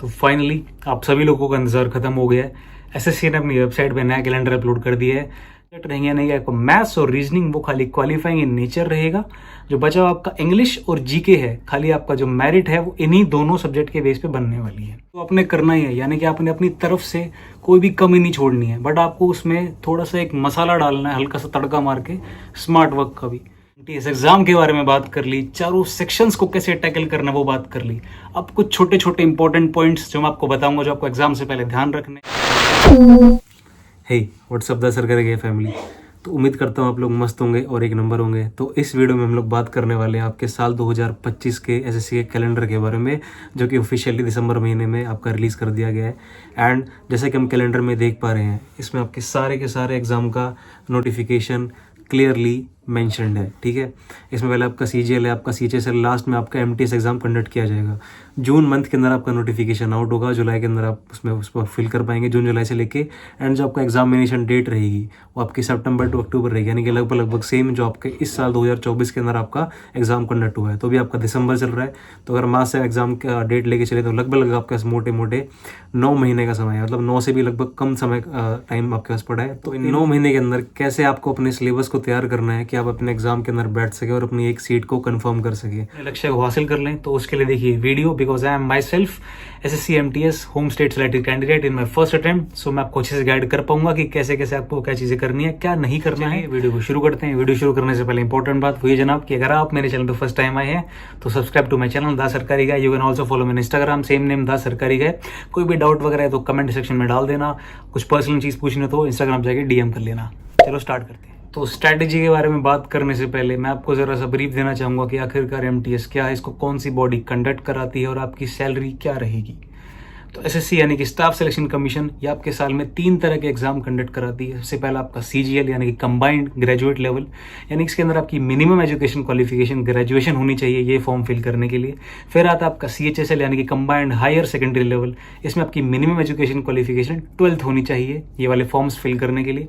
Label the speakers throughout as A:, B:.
A: तो फाइनली आप सभी लोगों का इंतजार खत्म हो गया है। एसएससी ने अपनी वेबसाइट पे नया कैलेंडर अपलोड कर दिया है। सब्जेक्ट रहेंगे यानी कि आपको मैथ्स और रीजनिंग वो खाली क्वालिफाइंग इन नेचर रहेगा। जो बचा हुआ आपका इंग्लिश और जीके है, खाली आपका जो मेरिट है वो इन्हीं दोनों सब्जेक्ट के बेस पे बनने वाली है। तो आपने करना ही है, यानी कि आपने अपनी तरफ से कोई भी कमी नहीं छोड़नी है, बट आपको उसमें थोड़ा सा एक मसाला डालना है, हल्का सा तड़का मार के, स्मार्ट वर्क का भी। इस एग्जाम के बारे में बात कर ली, चारों सेक्शंस को कैसे टैकल करना वो बात कर ली। अब कुछ छोटे छोटे इंपॉर्टेंट पॉइंट्स जो मैं आपको बताऊंगा, जो आपको एग्जाम से पहले ध्यान रखने। हे व्हाट्सअप द सरकारी गए फैमिली। तो उम्मीद करता हूँ आप लोग मस्त होंगे और एक नंबर होंगे। तो इस वीडियो में हम लोग बात करने वाले हैं आपके साल 2025 के एसएससी के कैलेंडर के बारे में, जो कि ऑफिशियली दिसंबर महीने में आपका रिलीज़ कर दिया गया है। एंड जैसे कि हम कैलेंडर में देख पा रहे हैं, इसमें आपके सारे के सारे एग्ज़ाम का नोटिफिकेशन क्लियरली मेंशन्ड है। ठीक है, इसमें पहले आपका सीजीएल है, आपका सीएचएसएल, लास्ट में आपका एमटीएस एग्जाम कंडक्ट किया जाएगा। जून मंथ के अंदर आपका नोटिफिकेशन आउट होगा, जुलाई के अंदर आप उसको फिल कर पाएंगे, जून जुलाई से लेके। एंड जो आपका एग्जामिनेशन डेट रहेगी वो आपकी सितंबर टू अक्टूबर रहेगी, यानी कि लगभग सेम जो आपके इस साल 2024 के अंदर आपका एग्जाम कंडक्ट हुआ है। तो भी आपका दिसंबर चल रहा है, तो अगर मार्च से एग्जाम का डेट लेके चले तो लगभग आपके पास मोटे मोटे 9 महीने का समय है, मतलब 9 से भी लगभग कम समय टाइम आपके पास पड़ा है। तो इन 9 महीने के अंदर कैसे आपको अपने सिलेबस को तैयार करना है कि आप अपने एग्जाम के अंदर बैठ सके और अपनी एक सीट को कंफर्म कर सके, अपने लक्ष्य को हासिल कर लें। तो उसके लिए देखिए video, because I am myself SSC MTS home state selected candidate in my first attempt. So मैं आपको अच्छे से गाइड कर पाऊंगा कि कैसे कैसे आपको क्या चीजें करनी है, क्या नहीं करना है। वीडियो को शुरू करते हैं। वीडियो शुरू करने से पहले इंपॉर्टेंट बात हुई जनाब कि अगर आप मेरे चैनल पर फर्स्ट टाइम आए हैं तो subscribe to my channel the Sarkari guy. You can also follow main Instagram, same name the Sarkari गाय। कोई भी डाउट वगैरह है तो कमेंट सेक्शन में डाल देना, कुछ पर्सनल चीज पूछनी हो तो इंस्टाग्राम जाके डीएम कर लेना। चलो स्टार्ट करते हैं। तो स्ट्रैटेजी के बारे में बात करने से पहले मैं आपको ज़रा सा ब्रीफ देना चाहूँगा कि आखिरकार एमटीएस क्या है, इसको कौन सी बॉडी कंडक्ट कराती है और आपकी सैलरी क्या रहेगी। तो एसएससी यानी कि स्टाफ सिलेक्शन कमीशन, ये आपके साल में 3 तरह के एग्जाम कंडक्ट कराती है। सबसे पहला आपका सीजीएल यानी कि कंबाइंड ग्रेजुएट लेवल, यानी इसके अंदर आपकी मिनिमम एजुकेशन क्वालिफिकेशन ग्रेजुएशन होनी चाहिए ये फॉर्म फिल करने के लिए। फिर आता है आपका सीएचएसएल यानी कि कंबाइंड हायर सेकेंडरी लेवल, इसमें आपकी मिनिमम एजुकेशन क्वालिफिकेशन 12th होनी चाहिए ये वाले फॉर्म्स फिल करने के लिए।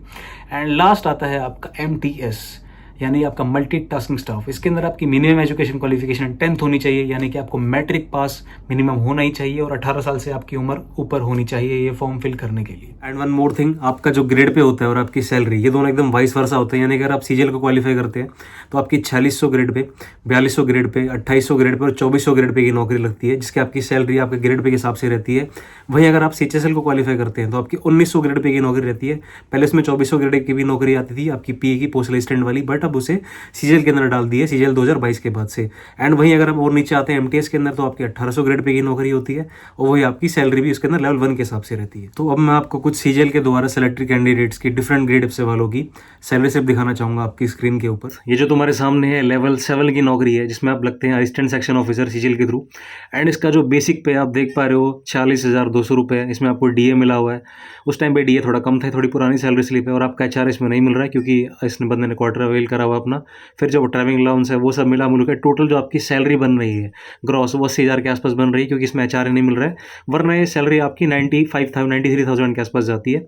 A: एंड लास्ट आता है आपका एमटीएस यानी आपका मल्टीटास्किंग स्टाफ, इसके अंदर आपकी मिनिमम एजुकेशन क्वालिफिकेशन 10th होनी चाहिए, यानी कि आपको मैट्रिक पास मिनिमम होना ही चाहिए और 18 साल से आपकी उम्र ऊपर होनी चाहिए ये फॉर्म फिल करने के लिए। एंड वन मोर थिंग, आपका जो ग्रेड पे होता है और आपकी सैलरी, ये दोनों एकदम वाइस वर्सा होते हैं। यानी अगर आप सीजीएल को क्वालिफाई करते हैं तो आपकी 4600 grade pay, 4200 grade pay, 2800 grade pay और 2400 ग्रेड पे की नौकरी लगती है, जिसकी आपकी सैलरी आपके ग्रेड पे के हिसाब से रहती है। वहीं अगर आप सीएचएसएल को क्वालिफाई करते हैं तो आपकी 1900 ग्रेड पे की नौकरी रहती है। पहले इसमें 2400 ग्रेड की भी नौकरी आती थी आपकी पीए की पोस्टल असिस्टेंट वाली, बट अब उसे सीजीएल के अंदर डाल दिए, सीजीएल 2022 के बाद से। एंड वहीं अगर हम और नीचे आते हैं एमटीएस के अंदर तो आपकी 1800 ग्रेड पे की नौकरी होती है और वही आपकी सैलरी भी उसके अंदर लेवल 1 के हिसाब से रहती है। तो अब मैं आपको कुछ सीजीएल के द्वारा सेलेक्टेड कैंडिडेट्स की डिफरेंट ग्रेड से वालों की सैलरी स्लिप दिखाना चाहूंगा आपकी स्क्रीन के ऊपर। ये जो तुम्हारे सामने है लेवल 7 की नौकरी है, जिसमें आप लगते हैं असिस्टेंट सेक्शन ऑफिसर सीजीएल के थ्रू। एंड इसका जो बेसिक पे आप देख पा रहे हो 46,200 रुपये, इसमें आपको डीए मिला हुआ है। उस टाइम पे डीए थोड़ा कम था, थोड़ी पुरानी सैलरी स्लिप है। और आपका एचआर इसमें नहीं मिल रहा है क्योंकि इसने बंदे ने क्वार्टर अवेल करा हुआ अपना। फिर जो ट्रैवलिंग अलाउंस है वो सब मिला मुल के टोटल जो आपकी सैलरी बन रही है ग्रॉस वो 80,000 के आसपास बन रही है, क्योंकि इसमें एचआर नहीं मिल रहा है, वरना ये सैलरी आपकी 93,000 के आसपास जाती है।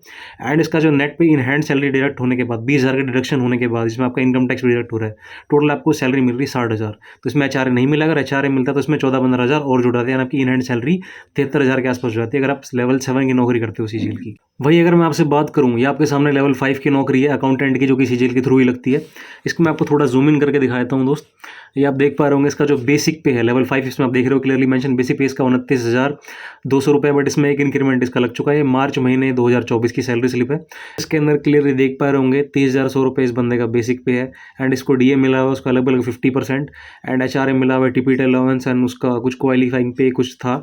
A: एंड इसका जो नेट पे इन हैंड सैलरी डिडक्ट होने के बाद 20,000 का डिडक्शन होने के बाद इसमें आपका इनकम टैक्स डिडक्ट हो रहा है, टोटल आपको सैलरी मिल रही है 60,000। तो इसमें एचआर नहीं मिला, अगर एचआर मिलता तो इसमें 14-15,000 और जुड़ जाते हैं, आपकी इन हैंड सैलरी 73,000 के आसपास हो जाती है अगर आप लेवल 7 की नौकरी करते हो सीजीएल की। वही अगर मैं आपसे बात करूँ, ये आपके सामने लेवल 5 की नौकरी है अकाउंटेंट की, जो कि सीजीएल के थ्रू ही लगती है। इसको मैं आपको थोड़ा जूम इन करके दिखा देता हूँ दोस्त। ये आप देख पा रहे होंगे, इसका जो बेसिक पे है लेवल 5, इसमें आप देख रहे हो क्लियरली मेंशन बेसिक पे इसका 29,200 रुपये, बट इसमें एक इंक्रीमेंट इसका लग चुका है। मार्च महीने 2024 की सैलरी स्लिप है। इसके अंदर क्लियरली देख पा रहे होंगे 30,100 रुपये इस बंदे का बेसिक पे है। एंड इसको डीए मिला हुआ उसका अलग अलग 50%, एंड एचआरए मिला हुआ है, टिपिट अलाउंस एंड उसका कुछ क्वालिफाइंग पे कुछ था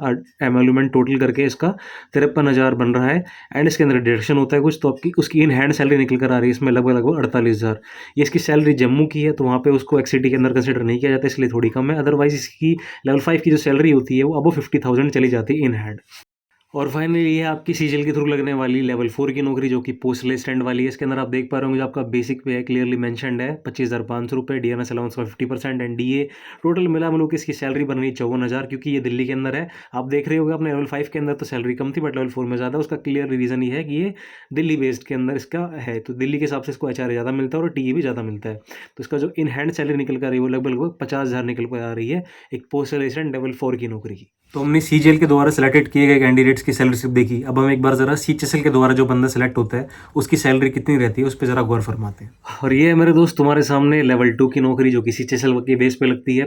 A: एमोल्यूमेंट, टोटल करके इसका 53,000 बन रहा है। एंड इसके अंदर डिडक्शन होता है कुछ, तो आपकी उसकी इन हैंड सैलरी निकल कर आ रही है इसमें लगभग 48,000। ये इसकी सैलरी जम्मू की है, तो वहाँ पे उसको एक्सिटी के अंदर कंसिडर नहीं किया जाता, इसलिए थोड़ी कम है। अदरवाइज इसकी लेवल 5 की जो सैलरी होती है वो अबव 50,000 चली जाती है इन हैंड। और फाइनली ये है आपकी सीजीएल के थ्रू लगने वाली लेवल 4 की नौकरी, जो कि पोस्टल असिस्टेंट वाली है। इसके अंदर आप देख पा रहे होंगे जो आपका बेसिक पे है क्लियरली मेंशन्ड है 25,500 रुपये, डीएनएस अलाउंस का 50% एंड डीए टोटल मिला मिलो के इसकी सैलरी बन रही है 54,000, क्योंकि ये दिल्ली के अंदर है। आप देख रहे होंगे अपने लेवल 5 के अंदर तो सैलरी कम थी, बट लेवल 4 में ज़्यादा। उसका क्लियर रीज़न ये है कि ये दिल्ली बेस्ड के अंदर इसका है, तो दिल्ली के हिसाब से इसको एचआर ज़्यादा मिलता है और टीए भी ज़्यादा मिलता है। तो इसका जो इन हैंड सैलरी निकल कर आ रही है वो लगभग 50,000 निकल कर आ रही है एक पोस्टल असिस्टेंट लेवल 4 की नौकरी की। तो हमने सीजीएल के द्वारा सिलेक्टेड किए गए कैंडिडेट्स की सैलरी स्लिप देखी। अब हम एक बार जरा सीएचएसएल के द्वारा जो बंदा सिलेक्ट होता है उसकी सैलरी कितनी रहती है उस पर जरा गौर फरमाते हैं। और ये है मेरे दोस्त तुम्हारे सामने लेवल 2 की नौकरी जो कि सीएचएसएल के बेस पे लगती है।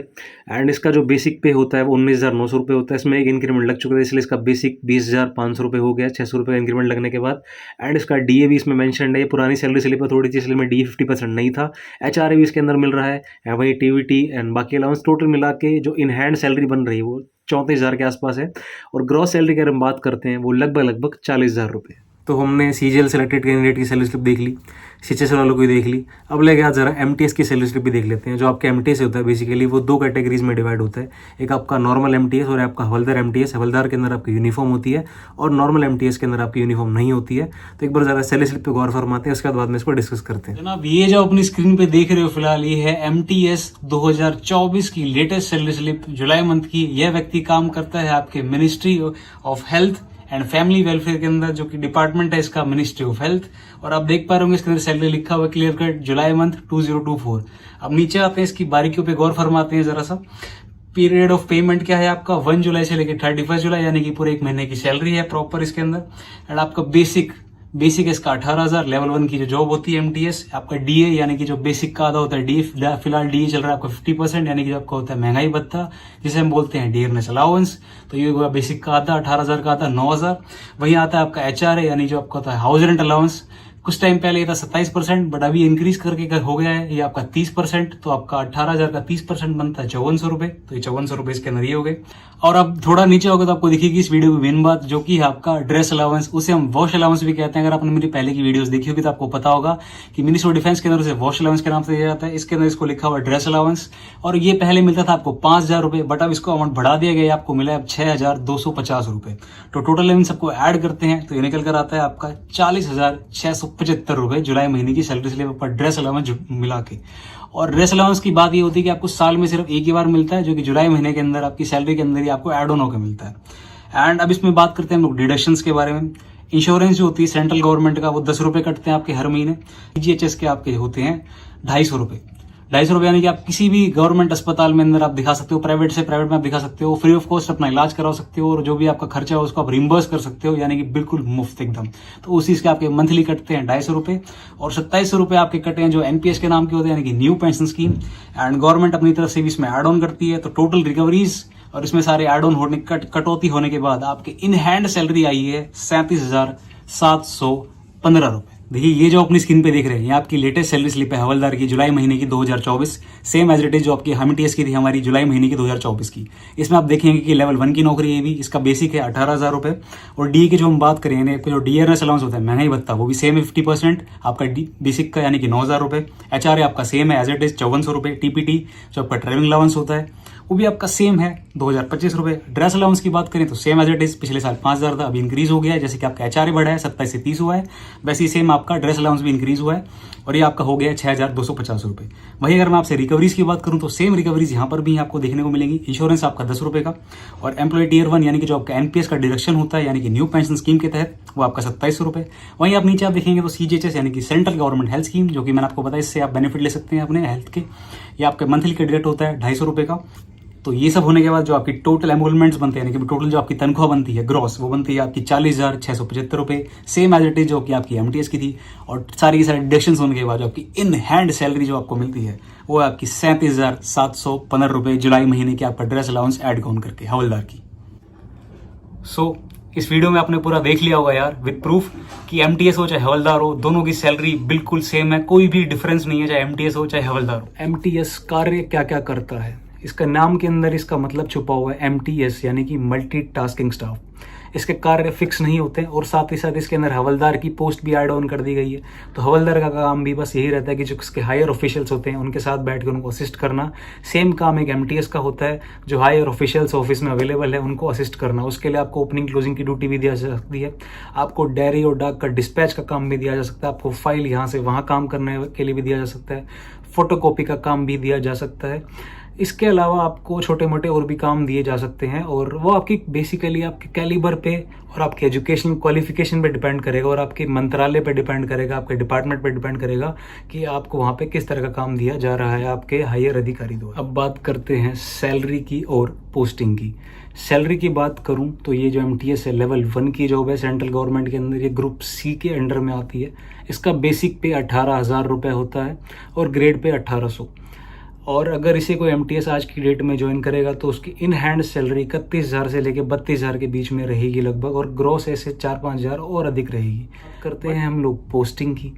A: एंड इसका जो बेसिक पे होता है वो 19,900 रुपये होता है। इसमें एक इंक्रीमेंट लग चुका है इसलिए इसका बेसिक 20,500 रुपये हो गया 600 रुपये का इंक्रीमेंट लगने के बाद। एंड इसका डीए भी इसमें मैंशन है। ये पुरानी सैलरी स्लिप है थोड़ी सी इसलिए में डीए 50% नहीं था। एचआरए भी इसके अंदर मिल रहा है। वही टीवीटी एंड बाकी अलाउंस टोटल मिला के जो इन हैंड सैलरी बन रही है वो 34,000 के आसपास है। और ग्रॉस सैलरी की अगर हम बात करते हैं वो लगभग 40,000 रुपये। तो हमने सीजीएल सेलेक्टेड कैंडिडेट की सैलरी स्लिप देख ली, सीएचएसएल वालों की देख ली। अब लेके आज जरा एमटीएस की सैलरी स्लिप भी देख लेते हैं। जो आपका एमटीएस होता है बेसिकली वो 2 कैटेगरीज में डिवाइड होता है। एक आपका नॉर्मल एमटीएस और आपका हवलदार एमटीएस। हवलदार के अंदर आपकी यूनिफॉर्म होती है और नॉर्मल एमटीएस के अंदर आपकी यूनिफॉर्म नहीं होती है। तो एक बार जरा सैलरी स्लिप पे गौर फरमाते हैं, उसके बाद में इसको डिस्कस करते हैं।
B: जनाब ये जो अपनी स्क्रीन पे देख रहे हो फिलहाल ये है एमटीएस 2024 की लेटेस्ट सैलरी स्लिप जुलाई मंथ की। यह व्यक्ति काम करता है आपके ministry of health and family welfare के अंदर, जो कि डिपार्टमेंट है इसका मिनिस्ट्री ऑफ हेल्थ। और आप देख पा रहे होंगे इसके अंदर सैलरी लिखा हुआ क्लियर कट जुलाई मंथ 2024। अब नीचे आते हैं, इसकी बारीकियों पे गौर फरमाते हैं जरा सा। पीरियड ऑफ पेमेंट क्या है आपका 1 जुलाई से लेकर 31 जुलाई यानी कि पूरे 1 महीने की सैलरी है प्रॉपर इसके अंदर। एंड आपका बेसिक इसका 18,000 लेवल 1 की जो जॉब होती है एमटीएस। आपका डीए यानी कि जो बेसिक का आधा होता है डीए, फिलहाल डीए चल रहा है आपका 50% यानी कि जो आपका होता है महंगाई भत्ता जिसे हम बोलते हैं डियरनेस अलाउंस। तो ये हुआ बेसिक का आधा 18,000 का आधा 9,000। वहीं आता है आपका एचआरए यानी जो आपका होता है हाउस रेंट अलाउंस। कुछ टाइम पहले ये था 27% बट अभी इंक्रीज करके हो गया है ये आपका 30%। तो आपका 18,000 का 30% बनता है 5400 रुपए। तो ये 5400 रुपए इसके अंदर ये हो गए। और अब थोड़ा नीचे होगा तो आपको दिखेगी इस वीडियो की मेन बात जो कि है आपका ड्रेस अलाउंस। उसे हम वॉश अलाउंस भी कहते हैं। अगर आपने मेरी पहले की वीडियोस देखी होगी तो आपको पता होगा कि मिनिस्ट्री ऑफ डिफेंस के अंदर उसे वॉश अलाउंस के नाम से दिया जाता है। इसके अंदर इसको लिखा हुआ ड्रेस अलाउंस। और ये पहले मिलता था आपको 5,000 रुपए बट अब इसको अमाउंट बढ़ा दिया गया, आपको मिला है 6,250 रुपए। तो टोटल इन सबको ऐड करते हैं तो ये निकल कर आता है आपका 40,675 रुपए जुलाई महीने की सैलरी स्लिप पर ड्रेस अलाउंस मिला के। और ड्रेस अलाउंस की बात ये होती है कि आपको साल में सिर्फ एक ही बार मिलता है जो कि जुलाई महीने के अंदर आपकी सैलरी के अंदर ही आपको ऐड ऑन होकर मिलता है। एंड अब इसमें बात करते हैं हम लोग डिडक्शंस के बारे में। इंश्योरेंस जो होती है सेंट्रल गवर्नमेंट का वो 10 रुपए कटते हैं आपके हर महीने। जीएचएस के आपके होते हैं 250 रुपए। 250 रुपए यानी कि आप किसी भी गवर्नमेंट अस्पताल में अंदर आप दिखा सकते हो, प्राइवेट से प्राइवेट में आप दिखा सकते हो, फ्री ऑफ कॉस्ट अपना इलाज करा सकते हो और जो भी आपका खर्चा है उसको आप रिम्बर्स कर सकते हो यानी कि बिल्कुल मुफ्त एकदम। तो उसी के आपके मंथली कटते हैं 250 रुपए। और 2700 रुपए आपके कटे हैं जो एनपीएस के नाम के होते हैं यानी कि new pension scheme. And government अपनी तरफ से भी इसमें एड ऑन करती है। तो टोटल रिकवरीज और इसमें सारे एड ऑन होने कटौती होने के बाद आपके इन हैंड सैलरी आई है 37,715 रुपए। देखिए ये जो अपनी स्क्रीन पे देख रहे हैं ये आपकी लेटेस्ट सैलरी स्लिप है हवलदार की जुलाई महीने की 2024। सेम एज इट इज जो आपकी एमटीएस की थी हमारी जुलाई महीने की 2024 की। इसमें आप देखेंगे कि लेवल 1 की नौकरी है भी। इसका बेसिक है 18,000 रुपए। और डी की जो हम बात करें जो डीआरएस अलाउंस होता है महंगाई भत्ता वो भी सेम है 50% आपका बेसिक का यानी कि 9,000 रुपए। एचआरए आपका सेम है एज इट इज 5400 रुपए। टीपीटी जो आपका ट्रैवलिंग अलाउंस होता है वो भी आपका सेम है 2025 रुपए। ड्रेस अलाउंस की बात करें तो सेम एज इट इज, पिछले साल 5,000 था अभी इंक्रीज हो गया है। जैसे कि आपका एचआरए बढ़ा है 27 से 30 हुआ है वैसे ही सेम आपका ड्रेस अलाउंस भी इंक्रीज हुआ है और ये आपका हो गया है 6,250 रुपए। वहीं अगर मैं आपसे रिकवरीज की बात करूं तो सेम रिकवरीज यहाँ पर भी आपको देखने को मिलेंगी। इंश्योरेंस आपका 10 रुपए का और एम्प्लॉय टियर 1 यानी कि जो आपका एनपीएस का डिडक्शन होता है यानी कि न्यू पेंशन स्कीम के तहत वो आपका 2700 रुपए। वहीं आप नीचे आप देखेंगे तो सीजीएचएस यानी कि सेंट्रल गवर्नमेंट हेल्थ स्कीम जो कि मैंने आपको बताया इससे आप बेनिफिट ले सकते हैं अपने हेल्थ के। ये आपके मंथली का डिडक्ट होता है 250 रुपए का। तो ये सब होने के बाद जो आपकी टोटल एमोलमेंट्स बनते हैं यानी कि टोटल जो आपकी तनख्वाह बनती है ग्रॉस वो बनती है आपकी 40,675 रुपए। सेम एज इट इज जो कि आपकी एमटीएस की थी। और सारी डिडक्शंस होने के बाद जो आपकी इन हैंड सैलरी जो आपको मिलती है वो आपकी 37,715 रुपए जुलाई महीने की आपका ड्रेस अलाउंस एड ऑन करके हवलदार की। सो इस वीडियो में आपने पूरा देख लिया होगा यार विद प्रूफ कि एमटीएस हो चाहे हवलदार हो दोनों की सैलरी बिल्कुल सेम है, कोई भी डिफरेंस नहीं है चाहे एमटीएस हो चाहे हवलदार हो। एमटीएस कार्य क्या क्या करता है इसका नाम के अंदर इसका मतलब छुपा हुआ है एमटीएस यानी कि मल्टीटास्किंग स्टाफ। इसके कार्य फिक्स नहीं होते और साथ ही साथ इसके अंदर हवलदार की पोस्ट भी ऐड ऑन कर दी गई है। तो हवलदार का काम भी बस यही रहता है कि जो उसके हायर ऑफिशियल्स होते हैं उनके साथ बैठ कर उनको असिस्ट करना। सेम काम एक एमटीएस का होता है, जो हायर ऑफिशियल्स ऑफिस में अवेलेबल है उनको असिस्ट करना। उसके लिए आपको ओपनिंग क्लोजिंग की ड्यूटी भी दी जा सकती है, आपको डायरी और डाक का डिस्पैच का काम भी दिया जा सकता है, आपको फाइल यहाँ से वहाँ काम करने के लिए भी दिया जा सकता है, फोटोकॉपी का काम भी दिया जा सकता है। इसके अलावा आपको छोटे मोटे और भी काम दिए जा सकते हैं और वो आपकी बेसिकली आपके कैलिबर पे और आपके एजुकेशनल क्वालिफिकेशन पे डिपेंड करेगा और आपके मंत्रालय पे डिपेंड करेगा, आपके डिपार्टमेंट पे डिपेंड करेगा कि आपको वहाँ पे किस तरह का काम दिया जा रहा है आपके हायर अधिकारी द्वारा। अब बात करते हैं सैलरी की और पोस्टिंग की।
A: सैलरी की बात करूं तो ये जो MTS है लेवल 1 की जॉब है सेंट्रल गवर्नमेंट के अंदर, ये ग्रुप C के अंडर में आती है। इसका बेसिक पे 18,000 रुपये होता है और ग्रेड पे 1800। और अगर इसे कोई MTS आज की डेट में ज्वाइन करेगा तो उसकी इन हैंड सैलरी 31,000 से लेकर 32,000 के बीच में रहेगी लगभग, और ग्रॉस ऐसे 4-5 हज़ार और अधिक रहेगी। करते हैं हम लोग पोस्टिंग की।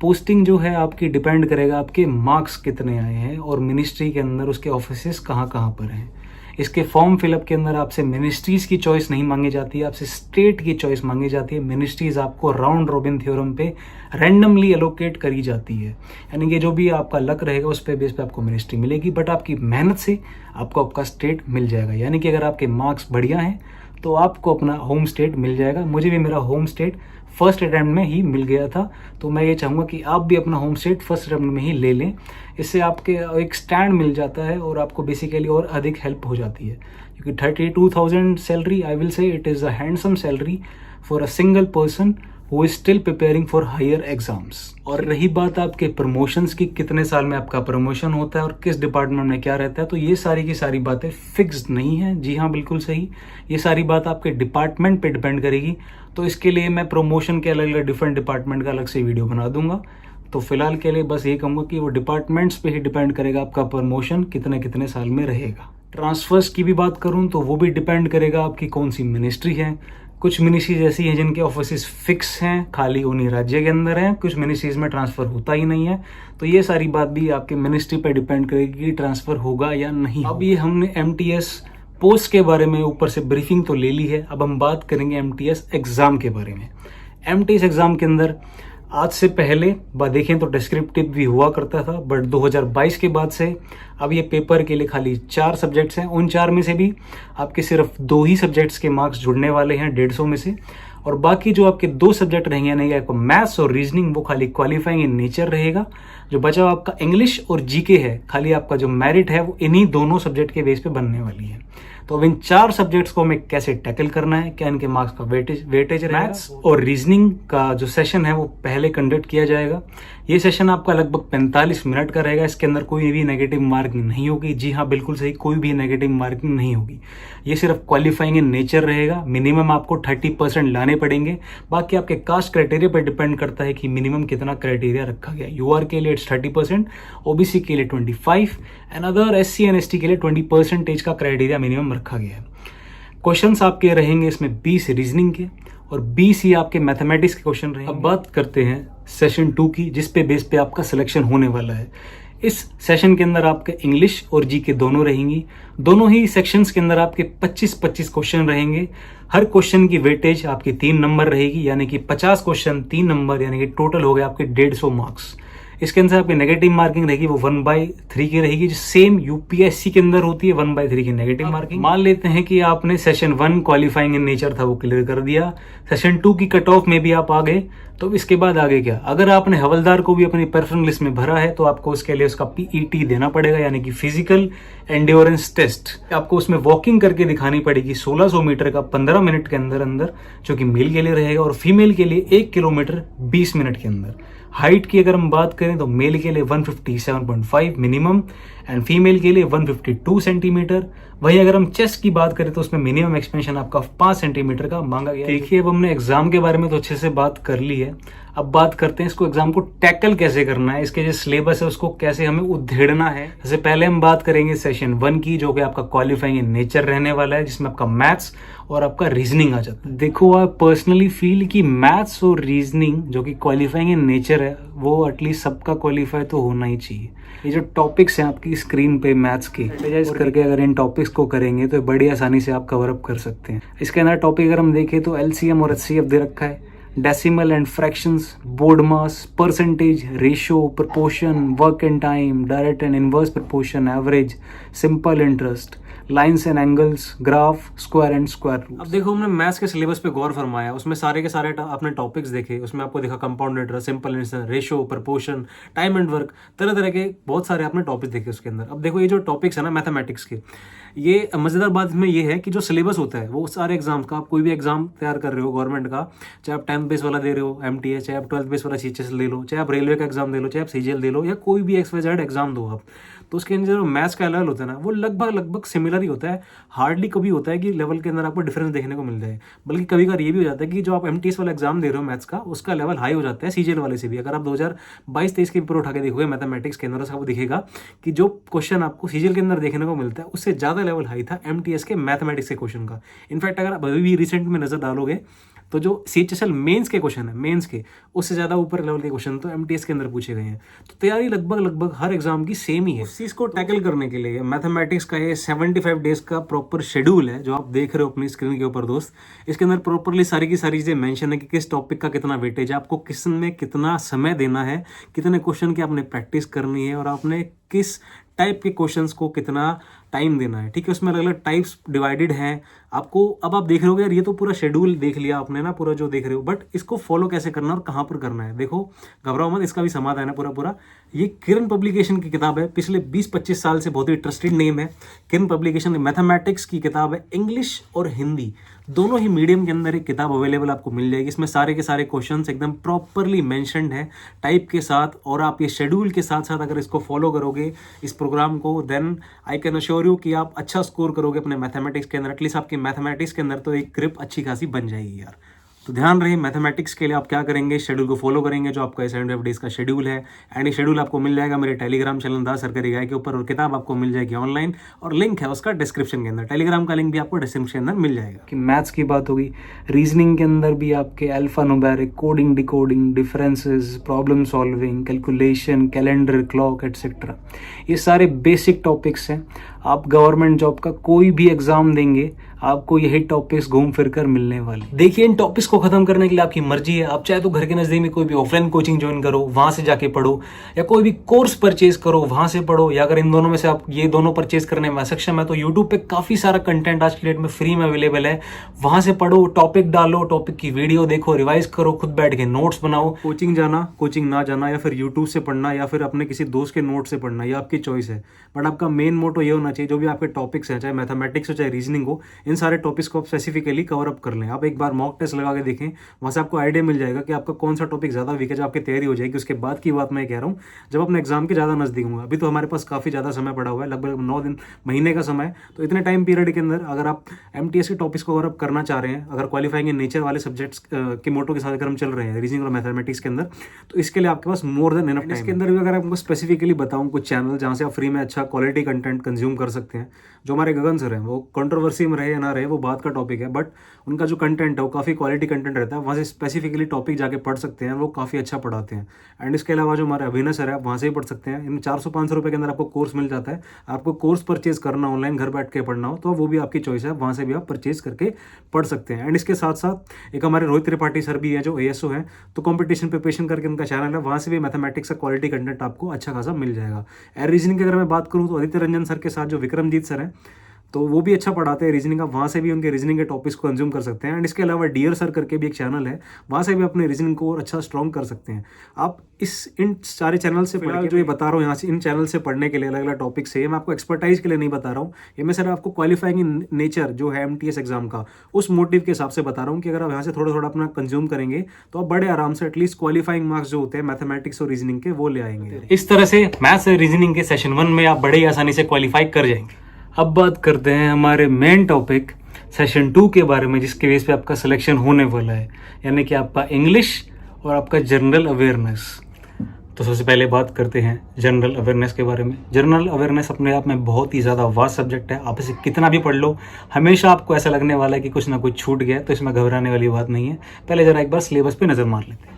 A: पोस्टिंग जो है आपकी डिपेंड करेगा आपके मार्क्स कितने आए हैं और मिनिस्ट्री के अंदर उसके ऑफिसेस कहाँ कहाँ पर हैं। इसके फॉर्म फिलअप के अंदर आपसे मिनिस्ट्रीज़ की चॉइस नहीं मांगी जाती है, आपसे स्टेट की चॉइस मांगी जाती है। मिनिस्ट्रीज़ आपको राउंड रॉबिन थ्योरम पे रैंडमली एलोकेट करी जाती है, यानी कि जो भी आपका लक रहेगा उस पे बेस पे आपको मिनिस्ट्री मिलेगी, बट आपकी मेहनत से आपको आपका स्टेट मिल जाएगा। यानी कि अगर आपके मार्क्स बढ़िया हैं तो आपको अपना होम स्टेट मिल जाएगा। मुझे भी मेरा होम स्टेट फर्स्ट अटैम्प्ट में ही मिल गया था, तो मैं ये चाहूँगा कि आप भी अपना होम स्टेट फर्स्ट अटैम्प्ट में ही ले लें। इससे आपके एक स्टैंड मिल जाता है और आपको बेसिकली और अधिक हेल्प हो जाती है, क्योंकि 32,000 salary, I will say it is a handsome salary for a single person who is still preparing for higher exams. और रही बात आपके प्रमोशंस की, कितने साल में आपका प्रमोशन होता है और किस डिपार्टमेंट में क्या रहता है, तो ये सारी की सारी बातें फिक्स्ड नहीं है। जी हाँ, बिल्कुल सही, ये सारी बात आपके डिपार्टमेंट पे डिपेंड करेगी। तो इसके लिए मैं प्रमोशन के अलग अलग डिफरेंट डिपार्टमेंट का अलग से वीडियो बना दूंगा। तो फिलहाल के लिए बस ये कहूँगा कि वो डिपार्टमेंट्स पे ही डिपेंड करेगा आपका प्रमोशन कितने कितने साल में रहेगा। ट्रांसफर्स की भी बात करूँ तो वो भी डिपेंड करेगा आपकी कौन सी मिनिस्ट्री है। कुछ मिनिस्ट्रीज ऐसी हैं जिनके ऑफिसेस फिक्स हैं, खाली उन्हीं राज्य के अंदर हैं, कुछ मिनिस्ट्रीज में ट्रांसफ़र होता ही नहीं है। तो ये सारी बात भी आपके मिनिस्ट्री पे डिपेंड करेगी कि ट्रांसफ़र होगा या नहीं। अब ये हमने MTS पोस्ट के बारे में ऊपर से ब्रीफिंग तो ले ली है, अब हम बात करेंगे MTS एग्ज़ाम के बारे में। MTS एग्ज़ाम के अंदर आज से पहले देखें तो डिस्क्रिप्टिव भी हुआ करता था, बट 2022 के बाद से अब ये पेपर के लिए खाली 4 सब्जेक्ट्स हैं। उन 4 में से भी आपके सिर्फ 2 ही सब्जेक्ट्स के मार्क्स जुड़ने वाले हैं 150 में से, और बाकी जो आपके 2 सब्जेक्ट रहेंगे, यानी कि आपको मैथ्स और रीजनिंग, वो खाली क्वालिफाइंग इन नेचर रहेगा। जो बचा आपका इंग्लिश और GK है, खाली आपका जो मेरिट है वो इन्हीं दोनों सब्जेक्ट के बेस पे बनने वाली है। तो अब इन 4 सब्जेक्ट्स को हमें कैसे टैकल करना है, क्या इनके मार्क्स का वेटेज रहेगा। मैथ्स और रीजनिंग का जो सेशन है वो पहले कंडक्ट किया जाएगा। ये सेशन आपका लगभग 45 मिनट का रहेगा। इसके अंदर कोई भी नेगेटिव मार्किंग नहीं होगी। जी हाँ, बिल्कुल सही, कोई भी नेगेटिव मार्किंग नहीं होगी। ये सिर्फ क्वालिफाइंग इन नेचर रहेगा। मिनिमम आपको 30% लाने पड़ेंगे। बाकी आपके कास्ट क्राइटेरिया पर डिपेंड करता है कि मिनिमम कितना क्राइटेरिया रखा गया। UR के लिए 30%, OBC के लिए 25% and other SC and ST के लिए 20% का क्राइटेरिया मिनिमम रखा गया है। क्वेश्चंस आपके रहेंगे इसमें 20 रीजनिंग के और 20 ही आपके मैथमेटिक्स के क्वेश्चन रहेंगे। अब बात करते हैं सेशन 2 की, जिस पे बेस पे आपका सिलेक्शन होने वाला है। इस सेशन के अंदर आपके इंग्लिश और GK दोनों रहेंगी। दोनों ही सेक्शंस के अंदर आपके 25-25 क्वेश्चन रहेंगे। हर क्वेश्चन की वेटेज आपकी 3 नंबर रहेगी, यानी कि 50 क्वेश्चन 3 नंबर, यानी कि टोटल हो गए आपके 150 मार्क्स। इसके अंदर आपकी नेगेटिव मार्किंग रहेगी वो 1/3 की रहेगी, जो सेम UPSC के अंदर होती है 1/3 की नेगेटिव मार्किंग। मान लेते हैं कि आपने सेशन 1 क्वालिफाइंग इन नेचर था वो क्लियर कर दिया, सेशन 2 की कट ऑफ में भी आप आ गए, तो इसके बाद आगे क्या? अगर आपने हवलदार को भी अपनी प्रेफरेंस लिस्ट में भरा है तो आपको उसके लिए उसका PET देना पड़ेगा, यानी कि फिजिकल एंड्योरेंस टेस्ट। आपको उसमें वॉकिंग करके दिखानी पड़ेगी 1600 मीटर का 15 मिनट के अंदर अंदर, जो कि मेल के लिए रहेगा, और फीमेल के लिए 1 किलोमीटर 20 मिनट के अंदर। हाइट की अगर हम बात करें तो मेल के लिए 157.5 मिनिमम एंड फीमेल के लिए 152 सेंटीमीटर। वहीं अगर हम चेस्ट की बात करें तो उसमें मिनिमम एक्सपेंशन आपका 5 सेंटीमीटर का मांगा गया। देखिए, अब हमने एग्जाम के बारे में तो अच्छे से बात कर ली है। अब बात करते हैं इसको एग्जाम को टैकल कैसे करना है, इसके जो सिलेबस है उसको कैसे हमें उधेड़ना है। सबसे पहले हम बात करेंगे सेशन 1 की, जो कि आपका क्वालिफाइंग इन नेचर रहने वाला है, जिसमें आपका मैथ्स और आपका रीजनिंग आ जाता है। देखो, आप पर्सनली फील कि मैथ्स और रीजनिंग जो कि क्वालिफाइंग इन नेचर है वो एटलीस्ट सबका क्वालिफाई तो होना ही चाहिए। ये जो टॉपिक्स हैं आपकी स्क्रीन पे मैथ्स की, स्ट्रेटेजाइज करके अगर इन टॉपिक्स को करेंगे तो बड़ी आसानी से आप कवर अप कर सकते हैं। इसके अंदर टॉपिक अगर हम देखें तो LCM और HCF दे रखा है, decimal and fractions, BODMAS, percentage, ratio, proportion, work and time, direct and inverse proportion, average, simple interest, lines and angles, graph, square and square root. अब देखो, हमने मैथ्स के सिलेबस पे गौर फरमाया, उसमें सारे के सारे आपने टॉपिक्स देखे। उसमें आपको देखा compound interest, simple interest, ratio, proportion, time and work, तरह तरह के बहुत सारे आपने टॉपिक देखे उसके अंदर। अब देखो, ये जो टॉपिक्स है ना मैथमेटिक्स के, ये मजेदार बात इसमें ये है कि जो सिलेबस होता है वो सारे एग्जाम्स का, आप कोई भी एग्जाम तैयार कर रहे हो गवर्नमेंट का, चाहे आप 10th बेस वाला दे रहे हो MTS, चाहे आप 12th बेस वाला CHS ले लो, चाहे आप रेलवे का एग्जाम दे लो, चाहे आप CGL दे लो, या कोई भी XYZ एग्जाम दो आप, तो उसके अंदर जो मैथ्स का लेवल होता है ना वो लगभग सिमिलर ही होता है। हार्डली कभी होता है कि लेवल के अंदर आपको डिफरेंस देखने को मिल जाए, बल्कि कभी कभार ये भी हो जाता है कि जो आप MTS वाला एग्जाम दे रहे हो मैथ्स का, उसका लेवल हाई हो जाता है CGL वाले से भी। अगर आप 2022-23 के पेपर उठा के देखोगे मैथमेटिक्स के अंदर, उसका आपको दिखेगा कि जो क्वेश्चन आपको CGL के अंदर देखने को मिलता है उससे ज़्यादा लेवल हाई था MTS के मैथमेटिक्स के क्वेश्चन का। इनफैक्ट अगर आप अभी भी रिसेंट में नजर डालोगे तो जो CHSL मेंस के क्वेश्चन है, मेंस के उससे ज़्यादा ऊपर लेवल के क्वेश्चन तो MTS के अंदर पूछे गए हैं। तो तैयारी लगभग हर एग्जाम की सेम ही है। इस चीज़ को टैकल करने के लिए मैथमेटिक्स का ये 75 डेज का प्रॉपर शेड्यूल है जो आप देख रहे हो अपनी स्क्रीन के ऊपर दोस्त। इसके अंदर प्रॉपरली सारी की सारी चीज़ें मेंशन है कि किस टॉपिक का कितना वेटेज है, आपको किस में कितना समय देना है, कितने क्वेश्चन की आपने प्रैक्टिस करनी है, और आपने किस टाइप के क्वेश्चंस को कितना टाइम देना है। ठीक है, उसमें अलग अलग टाइप्स डिवाइडेड हैं आपको। अब आप देख रहे हो यार ये तो पूरा शेड्यूल देख लिया आपने ना, पूरा जो देख रहे हो, बट इसको फॉलो कैसे करना और कहाँ पर करना है, देखो घबराओ मत, इसका भी समाधान है पूरा। ये किरण पब्लिकेशन की किताब है, पिछले 20-25 साल से बहुत ही ट्रस्टेड नेम है किरण पब्लिकेशन। मैथमेटिक्स की किताब है, इंग्लिश और हिंदी दोनों ही मीडियम के अंदर एक किताब अवेलेबल आपको मिल जाएगी। इसमें सारे के सारे क्वेश्चंस एकदम प्रॉपरली मेंशन्ड है टाइप के साथ, और आप ये शेड्यूल के साथ साथ अगर इसको फॉलो करोगे इस प्रोग्राम को, then I can assure you कि आप अच्छा स्कोर करोगे अपने मैथमेटिक्स के अंदर। एटलीस्ट आपकी मैथमेटिक्स के अंदर तो एक ग्रिप अच्छी खासी बन जाएगी यार। तो ध्यान रहे मैथमेटिक्स के लिए आप क्या करेंगे, शेड्यूल को फॉलो करेंगे जो आपका 75 डेज का शेड्यूल है। एंड ये शेड्यूल आपको मिल जाएगा मेरे टेलीग्राम चैनल दास सरकारी गाय के ऊपर, और किताब आपको मिल जाएगी ऑनलाइन, और लिंक है उसका डिस्क्रिप्शन के अंदर। टेलीग्राम का लिंक भी आपको डिस्क्रिप्शन के अंदर मिल जाएगा। कि मैथ्स की बात होगी, रीजनिंग के अंदर भी आपके alpha numeric, coding decoding, differences, problem solving, calculation, calendar, clock etcetera, ये सारे बेसिक टॉपिक्स हैं। आप गवर्नमेंट जॉब का कोई भी एग्जाम देंगे आपको यही टॉपिक्स घूम फिर कर मिलने वाले। देखिए इन टॉपिक्स को खत्म करने के लिए आपकी मर्जी है, आप चाहे तो घर के नजदीक में कोई भी ऑफलाइन कोचिंग ज्वाइन करो, वहां से जाके पढ़ो, या कोई भी कोर्स परचेज करो वहां से पढ़ो, या अगर इन दोनों में से आप ये दोनों परचेज करने में सक्षम है तो यूट्यूब पे काफी सारा कंटेंट आज की डेट में फ्री में अवेलेबल है, वहां से पढ़ो, टॉपिक डालो, टॉपिक की वीडियो देखो, रिवाइज करो, खुद बैठ के नोट्स बनाओ। कोचिंग जाना, कोचिंग ना जाना, या फिर यूट्यूब से पढ़ना, या फिर अपने किसी दोस्त के नोट से पढ़ना, ये आपकी चॉइस है। बट आपका मेन मोटो ये होना चाहिए जो भी आपके टॉपिक्स हैं, चाहे मैथमेटिक्स हो चाहे रीजनिंग हो, इन सारे टॉपिक्स को स्पेसिफिकली कवर अप कर लें। आप एक बार मॉक टेस्ट लगा के देखें, वहां से आपको आइडिया मिल जाएगा कि आपका कौन सा टॉपिक ज्यादा वीक है, जब आपकी तैयारी हो जाएगी। उसके बाद की बात मैं कह रहा हूँ जब अपने एग्जाम के ज्यादा नजदीक होगा। अभी तो हमारे पास काफी ज्यादा समय पड़ा हुआ है, लगभग 9 दिन महीने का समय। तो इतने टाइम पीरियड के अंदर अगर आप MTS के टॉपिक्स को कवर अप करना चाह रहे हैं, अगर क्वालिफाइंग इन नेचर वाले सब्जेक्ट्स के मोटो के साथ अगर हम चल रहे हैं रीजनिंग और मैथमेटिक्स के अंदर, तो इसके लिए आपके पास मोर देन इनफ टाइम। इसके अंदर भी अगर आपको स्पेसिफिकली बताऊं कुछ चैनल जहां से आप फ्री में अच्छा क्वालिटी कंटेंट कंज्यूम कर सकते हैं, जो हमारे गगन सर हैं, वो कंट्रोवर्सी में रहे या ना रहे वो बात का टॉपिक है, बट उनका जो कंटेंट है वो काफ़ी क्वालिटी कंटेंट रहता है। वहाँ से स्पेसिफिकली टॉपिक जाके पढ़ सकते हैं, वो काफ़ी अच्छा पढ़ाते हैं। एंड इसके अलावा जो हमारे अभिनय सर है, आप वहाँ से भी पढ़ सकते हैं। इन 400-500 रुपये के अंदर आपको कोर्स मिल जाता है। आपको कोर्स परचेज करना ऑनलाइन घर बैठ के पढ़ना हो तो वो भी आपकी चॉइस है, वहाँ से भी आप परचेज करके पढ़ सकते हैं। एंड इसके साथ साथ एक हमारे रोहित त्रिपाठी सर भी है जो ASO है, तो कॉम्पिटिशन प्रिपरेशन करके उनका चैनल है, वहाँ से भी मैथमेटिक्स का क्वालिटी कंटेंट आपको अच्छा खासा मिल जाएगा। एंड रीजनिंग की अगर मैं बात करूँ तो आदित्य रंजन सर के साथ जो विक्रमजीत सर हैं, तो वो भी अच्छा पढ़ाते हैं रीजनिंग का, वहाँ से भी उनके रीजनिंग के टॉपिक्स को कंज्यूम कर सकते हैं। एंड इसके अलावा डियर सर करके भी एक चैनल है, वहाँ से भी अपने रीजनिंग को और अच्छा स्ट्रॉन्ग कर सकते हैं आप। इन सारे चैनल से फिलहाल जो ये बता रहा हूँ यहाँ से, इन चैनल से पढ़ने के लिए अलग अलग टॉपिक से, मैं आपको एक्सपर्टाइज के लिए नहीं बता रहा हूँ, ये मैं सर आपको क्वालिफाइंग इन नेचर जो है MTS एग्जाम का, उस मोटिव के हिसाब से बता रहा हूँ कि अगर आप यहाँ से थोड़ा थोड़ा अपना कंज्यूम करेंगे तो आप बड़े आराम से एटलीस्ट क्वालिफाइंग मार्क्स जो होते हैं मैथमेटिक्स और रीजनिंग के वो ले आएंगे। इस तरह से मैथ्स और रीजनिंग के सेशन 1 में आप बड़े ही आसानी से क्वालिफाई कर जाएंगे। अब बात करते हैं हमारे मेन टॉपिक सेशन 2 के बारे में, जिसके बेस पे आपका सिलेक्शन होने वाला है, यानी कि आपका इंग्लिश और आपका जनरल अवेयरनेस। तो सबसे पहले बात करते हैं जनरल अवेयरनेस के बारे में। जनरल अवेयरनेस अपने आप में बहुत ही ज़्यादा वास्ट सब्जेक्ट है, आप इसे कितना भी पढ़ लो हमेशा आपको ऐसा लगने वाला है कि कुछ ना कुछ छूट गया, तो इसमें घबराने वाली बात नहीं है। पहले जरा एक बार सिलेबस पे नज़र मार लेते हैं।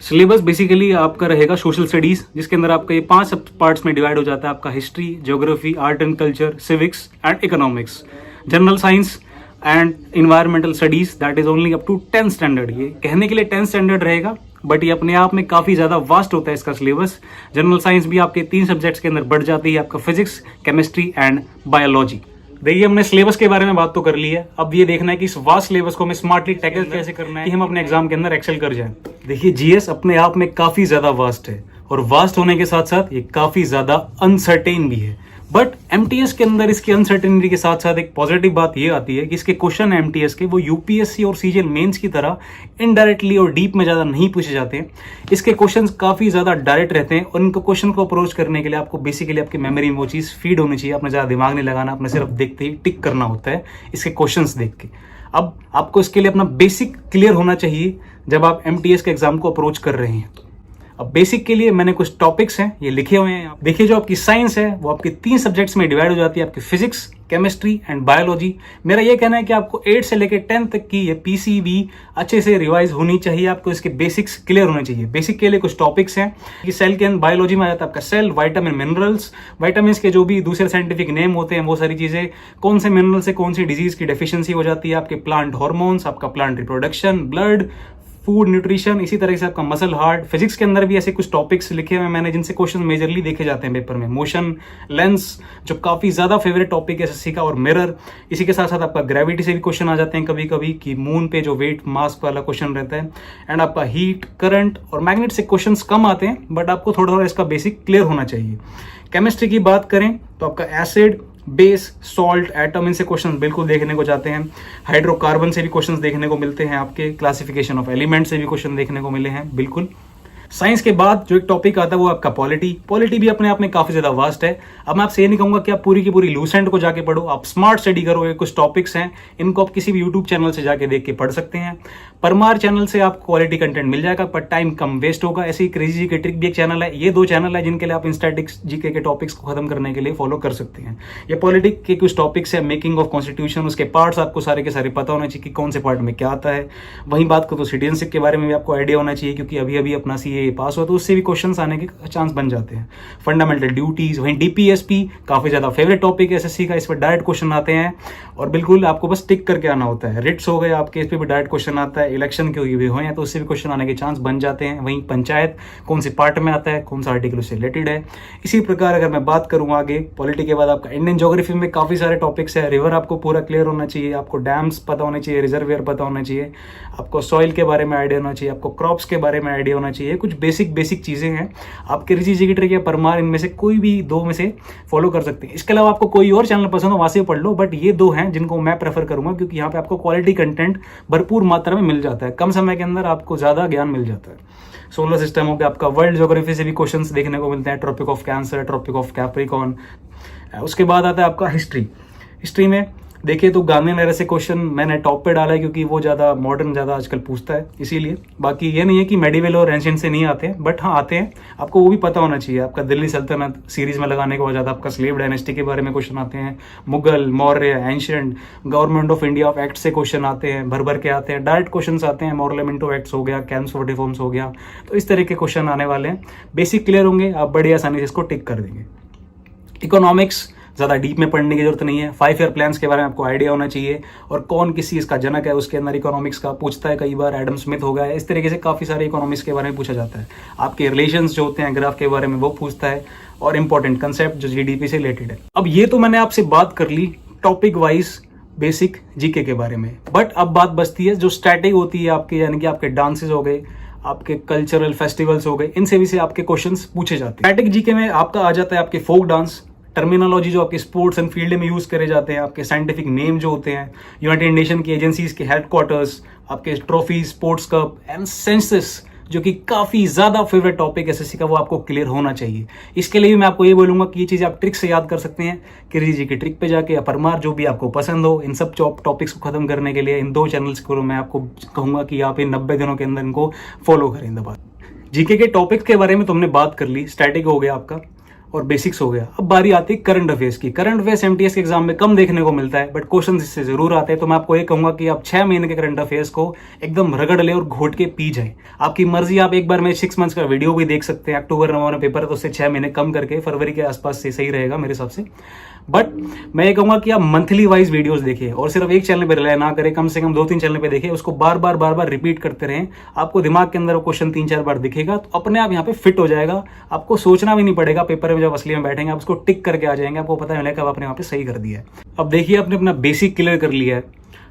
A: सिलेबस बेसिकली आपका रहेगा सोशल स्टडीज़, जिसके अंदर आपका ये 5 सब पार्ट्स में डिवाइड हो जाता है। आपका history, geography, art and culture, civics and economics, general science and environmental studies, that is only up to 10th standard. ये कहने के लिए 10th स्टैंडर्ड रहेगा, बट ये अपने आप में काफ़ी ज़्यादा वास्ट होता है इसका सिलेबस। जनरल साइंस भी आपके 3 सब्जेक्ट्स के अंदर बढ़ जाती है, आपका फिजिक्स, केमिस्ट्री एंड बायोलॉजी। देखिए हमने सिलेबस के बारे में बात तो कर ली है, अब ये देखना है कि इस वास्ट सिलेबस को हमें स्मार्टली टैकल कैसे करना है कि हम अपने एग्जाम के अंदर एक्सेल कर जाएं। देखिए GS अपने आप में काफ़ी ज़्यादा वास्ट है, और वास्ट होने के साथ साथ ये काफ़ी ज़्यादा अनसर्टेन भी है। बट एमटीएस के अंदर इसकी अनसर्टेनिटी के साथ साथ एक पॉजिटिव बात ये आती है कि इसके क्वेश्चन एमटीएस के वो यूपीएससी और सीजीएल मेंस की तरह इनडायरेक्टली और डीप में ज़्यादा नहीं पूछे जाते। इसके क्वेश्चंस काफ़ी ज़्यादा डायरेक्ट रहते हैं और इनको क्वेश्चन को अप्रोच करने के लिए आपको बेसिकली आपकी मेमोरी में वो चीज़ फीड होनी चाहिए। आपने ज़्यादा दिमाग नहीं लगाना, अपने सिर्फ देखते ही टिक करना होता है इसके क्वेश्चंस देख के। अब आपको इसके लिए अपना बेसिक क्लियर होना चाहिए जब आप एमटीएस के एग्जाम को अप्रोच कर रहे हैं। तो अब बेसिक के लिए मैंने कुछ टॉपिक्स हैं ये लिखे हुए हैं। देखिए, जो आपकी साइंस है वो आपके 3 सब्जेक्ट्स में डिवाइड हो जाती है, आपकी फिजिक्स, केमिस्ट्री एंड बायोलॉजी। मेरा ये कहना है कि आपको 8 से लेकर 10 तक की ये पीसीबी अच्छे से रिवाइज होनी चाहिए। आपको इसके बेसिक्स क्लियर होने चाहिए। बेसिक के लिए कुछ टॉपिक्स हैं कि सेल के अंदर बायोलॉजी में आ जाता है आपका सेल, विटामिन, मिनरल्स, विटामिन के जो भी दूसरे साइंटिफिक नेम होते हैं वो सारी चीजें, कौन से मिनरल से कौन सी डिजीज की डेफिशिएंसी हो जाती है, आपके प्लांट हार्मोन्स, आपका plant reproduction, blood, food, nutrition, इसी तरह से आपका मसल, हार्ट। फिजिक्स के अंदर भी ऐसे कुछ टॉपिक्स लिखे हुए हैं मैंने जिनसे क्वेश्चन मेजरली देखे जाते हैं पेपर में। मोशन, लेंस जो काफी ज्यादा फेवरेट टॉपिक है एसएससी का, और मिरर। इसी के साथ साथ आपका ग्रेविटी से भी क्वेश्चन आ जाते हैं कभी कभी कि मून पे जो वेट मास वाला क्वेश्चन रहता है। एंड आपका हीट, करंट और मैग्नेट से क्वेश्चन कम आते हैं, बट आपको थोड़ा थोड़ा इसका बेसिक क्लियर होना चाहिए। केमिस्ट्री की बात करें तो आपका एसिड, बेस, सॉल्ट, एटम, इनसे क्वेश्चंस बिल्कुल देखने को जाते हैं। हाइड्रोकार्बन से भी क्वेश्चंस देखने को मिलते हैं, आपके क्लासिफिकेशन ऑफ एलिमेंट से भी क्वेश्चन देखने को मिले हैं बिल्कुल। साइंस के बाद जो एक टॉपिक आता है वो आपका पॉलिटी। पॉलिटी भी अपने आप में काफी ज्यादा वास्ट है। अब मैं आपसे ये नहीं कहूंगा कि आप पूरी की पूरी लूसेंट को जाके पढ़ो, आप स्मार्ट स्टडी करो। कुछ टॉपिक्स हैं इनको आप किसी भी यूट्यूब चैनल से जाके देख के पढ़ सकते हैं। परमार चैनल से आपको क्वालिटी कंटेंट मिल जाएगा, पर टाइम कम वेस्ट होगा। ऐसे ही क्रेजी जीके ट्रिक भी एक चैनल है। ये 2 चैनल है जिनके लिए आप इंस्टैटिक्स जीके के टॉपिक्स को खत्म करने के लिए फॉलो कर सकते हैं। ये पॉलिटी के कुछ टॉपिक्स है, मेकिंग ऑफ कॉन्स्टिट्यूशन, उसके पार्ट्स आपको सारे के सारे पता होने चाहिए कि कौन से पार्ट में क्या आता है। वहीं बात करो तो सिटीजनशिप के बारे में भी आपको आइडिया होना चाहिए, क्योंकि अभी अभी अपना सीए पास हुआ तो उससे भी क्वेश्चंस आने के चांस बन जाते हैं। फंडामेंटल ड्यूटीज, वहीं डीपीएसपी काफी ज्यादा फेवरेट टॉपिक है एसएससी का। इस पर डायरेक्ट क्वेश्चन आते हैं और बिल्कुल आपको बस टिक करके आना होता है। रिट्स हो गए आपके, इस पे भी डायरेक्ट क्वेश्चन आता है। इलेक्शन के भी हो तो उससे भी क्वेश्चन आने के चांस बन जाते हैं। वहीं पंचायत कौन सी पार्ट में आता है, कौन सा आर्टिकल उससे रिलेटेड है। इसी प्रकार अगर मैं बात करूं आगे पॉलिटी के बाद आपका इंडियन ज्योग्राफी में काफी सारे टॉपिक्स है। रिवर आपको पूरा क्लियर होना चाहिए, आपको डैम्स पता होने चाहिए, रिजर्वियर पता होना चाहिए, आपको सॉइल के बारे में आइडिया होना चाहिए, आपको क्रॉप्स के बारे में आइडिया होना चाहिए। कुछ बेसिक चीजें हैं। आप कृषि जीके ट्रिक या परमार, इनमें से कोई भी 2 में से फॉलो कर सकते हैं। इसके अलावा आपको कोई और चैनल पसंद हो वहां से पढ़ लो, बट ये 2 हैं जिनको मैं प्रेफर करूंगा, क्योंकि यहाँ पे आपको क्वालिटी कंटेंट भरपूर मात्रा में मिल जाता है। कम समय के अंदर आपको ज्यादा ज्ञान मिल जाता है। सोलर सिस्टम हो गया, आपका वर्ल्ड ज्योग्राफी से भी क्वेश्चंस देखने को मिलते हैं। Tropic of Cancer, Tropic of Capricorn. उसके बाद आता है आपका हिस्ट्री में देखिए तो गांधीनगर से क्वेश्चन मैंने टॉप पे डाला है, क्योंकि वो ज़्यादा मॉडर्न ज़्यादा आजकल पूछता है इसीलिए। बाकी ये नहीं है कि मेडिवल और एंशिएंट से नहीं आते हैं, बट हाँ आते हैं, आपको वो भी पता होना चाहिए। आपका दिल्ली सल्तनत सीरीज में लगाने के बाद आपका स्लेव डायनेस्टी के बारे में क्वेश्चन आते हैं। Mughal, Maurya, ancient, government of India of act से क्वेश्चन आते हैं, भर के आते हैं। डायरेक्ट क्वेश्चन आते हैं, मॉरलेमेंटो एक्ट्स हो गया, कैम्प्स फॉर रिफॉर्म्स हो गया। तो इस तरह के क्वेश्चन आने वाले हैं। बेसिक क्लियर होंगे, आप बड़ी आसानी से इसको टिक कर देंगे। इकोनॉमिक्स ज़्यादा डीप में पढ़ने की जरूरत नहीं है। 5 ईयर प्लान्स के बारे में आपको आइडिया होना चाहिए, और कौन किसी इसका जनक है उसके अंदर इकोनॉमिक्स का पूछता है कई बार। एडम स्मिथ हो गया, इस तरीके से काफ़ी सारे इकोनॉमिक्स के बारे में पूछा जाता है। आपके रिलेशंस जो होते हैं ग्राफ के बारे में वो पूछता है, और इंपॉर्टेंट कंसेप्ट जो जीडीपी से रिलेटेड है। अब ये तो मैंने आपसे बात कर ली टॉपिक वाइज बेसिक जीके के बारे में, बट अब बात बचती है जो स्टैटिक होती है आपके, यानी कि आपके डांसेस हो गए, आपके कल्चरल फेस्टिवल्स हो गए, इनसे भी से आपके क्वेश्चंस पूछे जाते हैं। स्टैटिक जीके में आपका आ जाता है आपके फोक डांस, टर्मिनोलॉजी जो आपके स्पोर्ट्स एंड फील्ड में यूज करे जाते हैं, आपके साइंटिफिक नेम जो होते हैं, यूनाइटेड नेशन की एजेंसीज के हेडक्वार्टर्स, आपके trophy, sports cup and census, जो कि काफी ज्यादा फेवरेट टॉपिक एसएससी का, वो आपको क्लियर होना चाहिए। इसके लिए भी मैं आपको ये बोलूंगा कि ये चीज आप ट्रिक से याद कर सकते हैं, किसी जी की ट्रिक पे जाके या परमार जो भी आपको पसंद हो। इन सब टॉपिक्स को खत्म करने के लिए इन 2 चैनल्स को मैं आपको कहूंगा कि आप इन 90 दिनों के अंदर इनको फॉलो करें। दबा जीके के टॉपिक्स के बारे में तो हमने बात कर ली, स्टैटिक हो गया आपका और बेसिक्स हो गया। अब बारी आती है करंट अफेयर्स की। करंट अफेयर्स एमटीएस के एग्जाम में कम देखने को मिलता है, बट क्वेश्चन इससे जरूर आते हैं। तो मैं आपको ये कहूंगा कि आप 6 महीने के करंट अफेयर्स को एकदम रगड़ ले और घोट के पी जाए। आपकी मर्जी, आप एक बार में 6 मंथ्स का वीडियो भी देख सकते हैं। अक्टूबर नवंबर पेपर है तो उससे 6 महीने कम करके फरवरी के आसपास से सही रहेगा मेरे हिसाब से। बट मैं ये कहूंगा कि आप मंथली वाइज वीडियोस देखिए, और सिर्फ एक चैनल पे रिलाय ना करें, कम से कम 2-3 चैनल पे देखिए, उसको बार बार रिपीट करते रहें। आपको दिमाग के अंदर वो क्वेश्चन 3-4 बार दिखेगा तो अपने आप यहाँ पे फिट हो जाएगा। आपको सोचना भी नहीं पड़ेगा। पेपर में जब असली में बैठेंगे आप उसको टिक करके आ जाएंगे, आपको पता है कब आपने वहाँ पे सही कर दिया है। अब देखिए आपने अपना बेसिक क्लियर कर लिया है,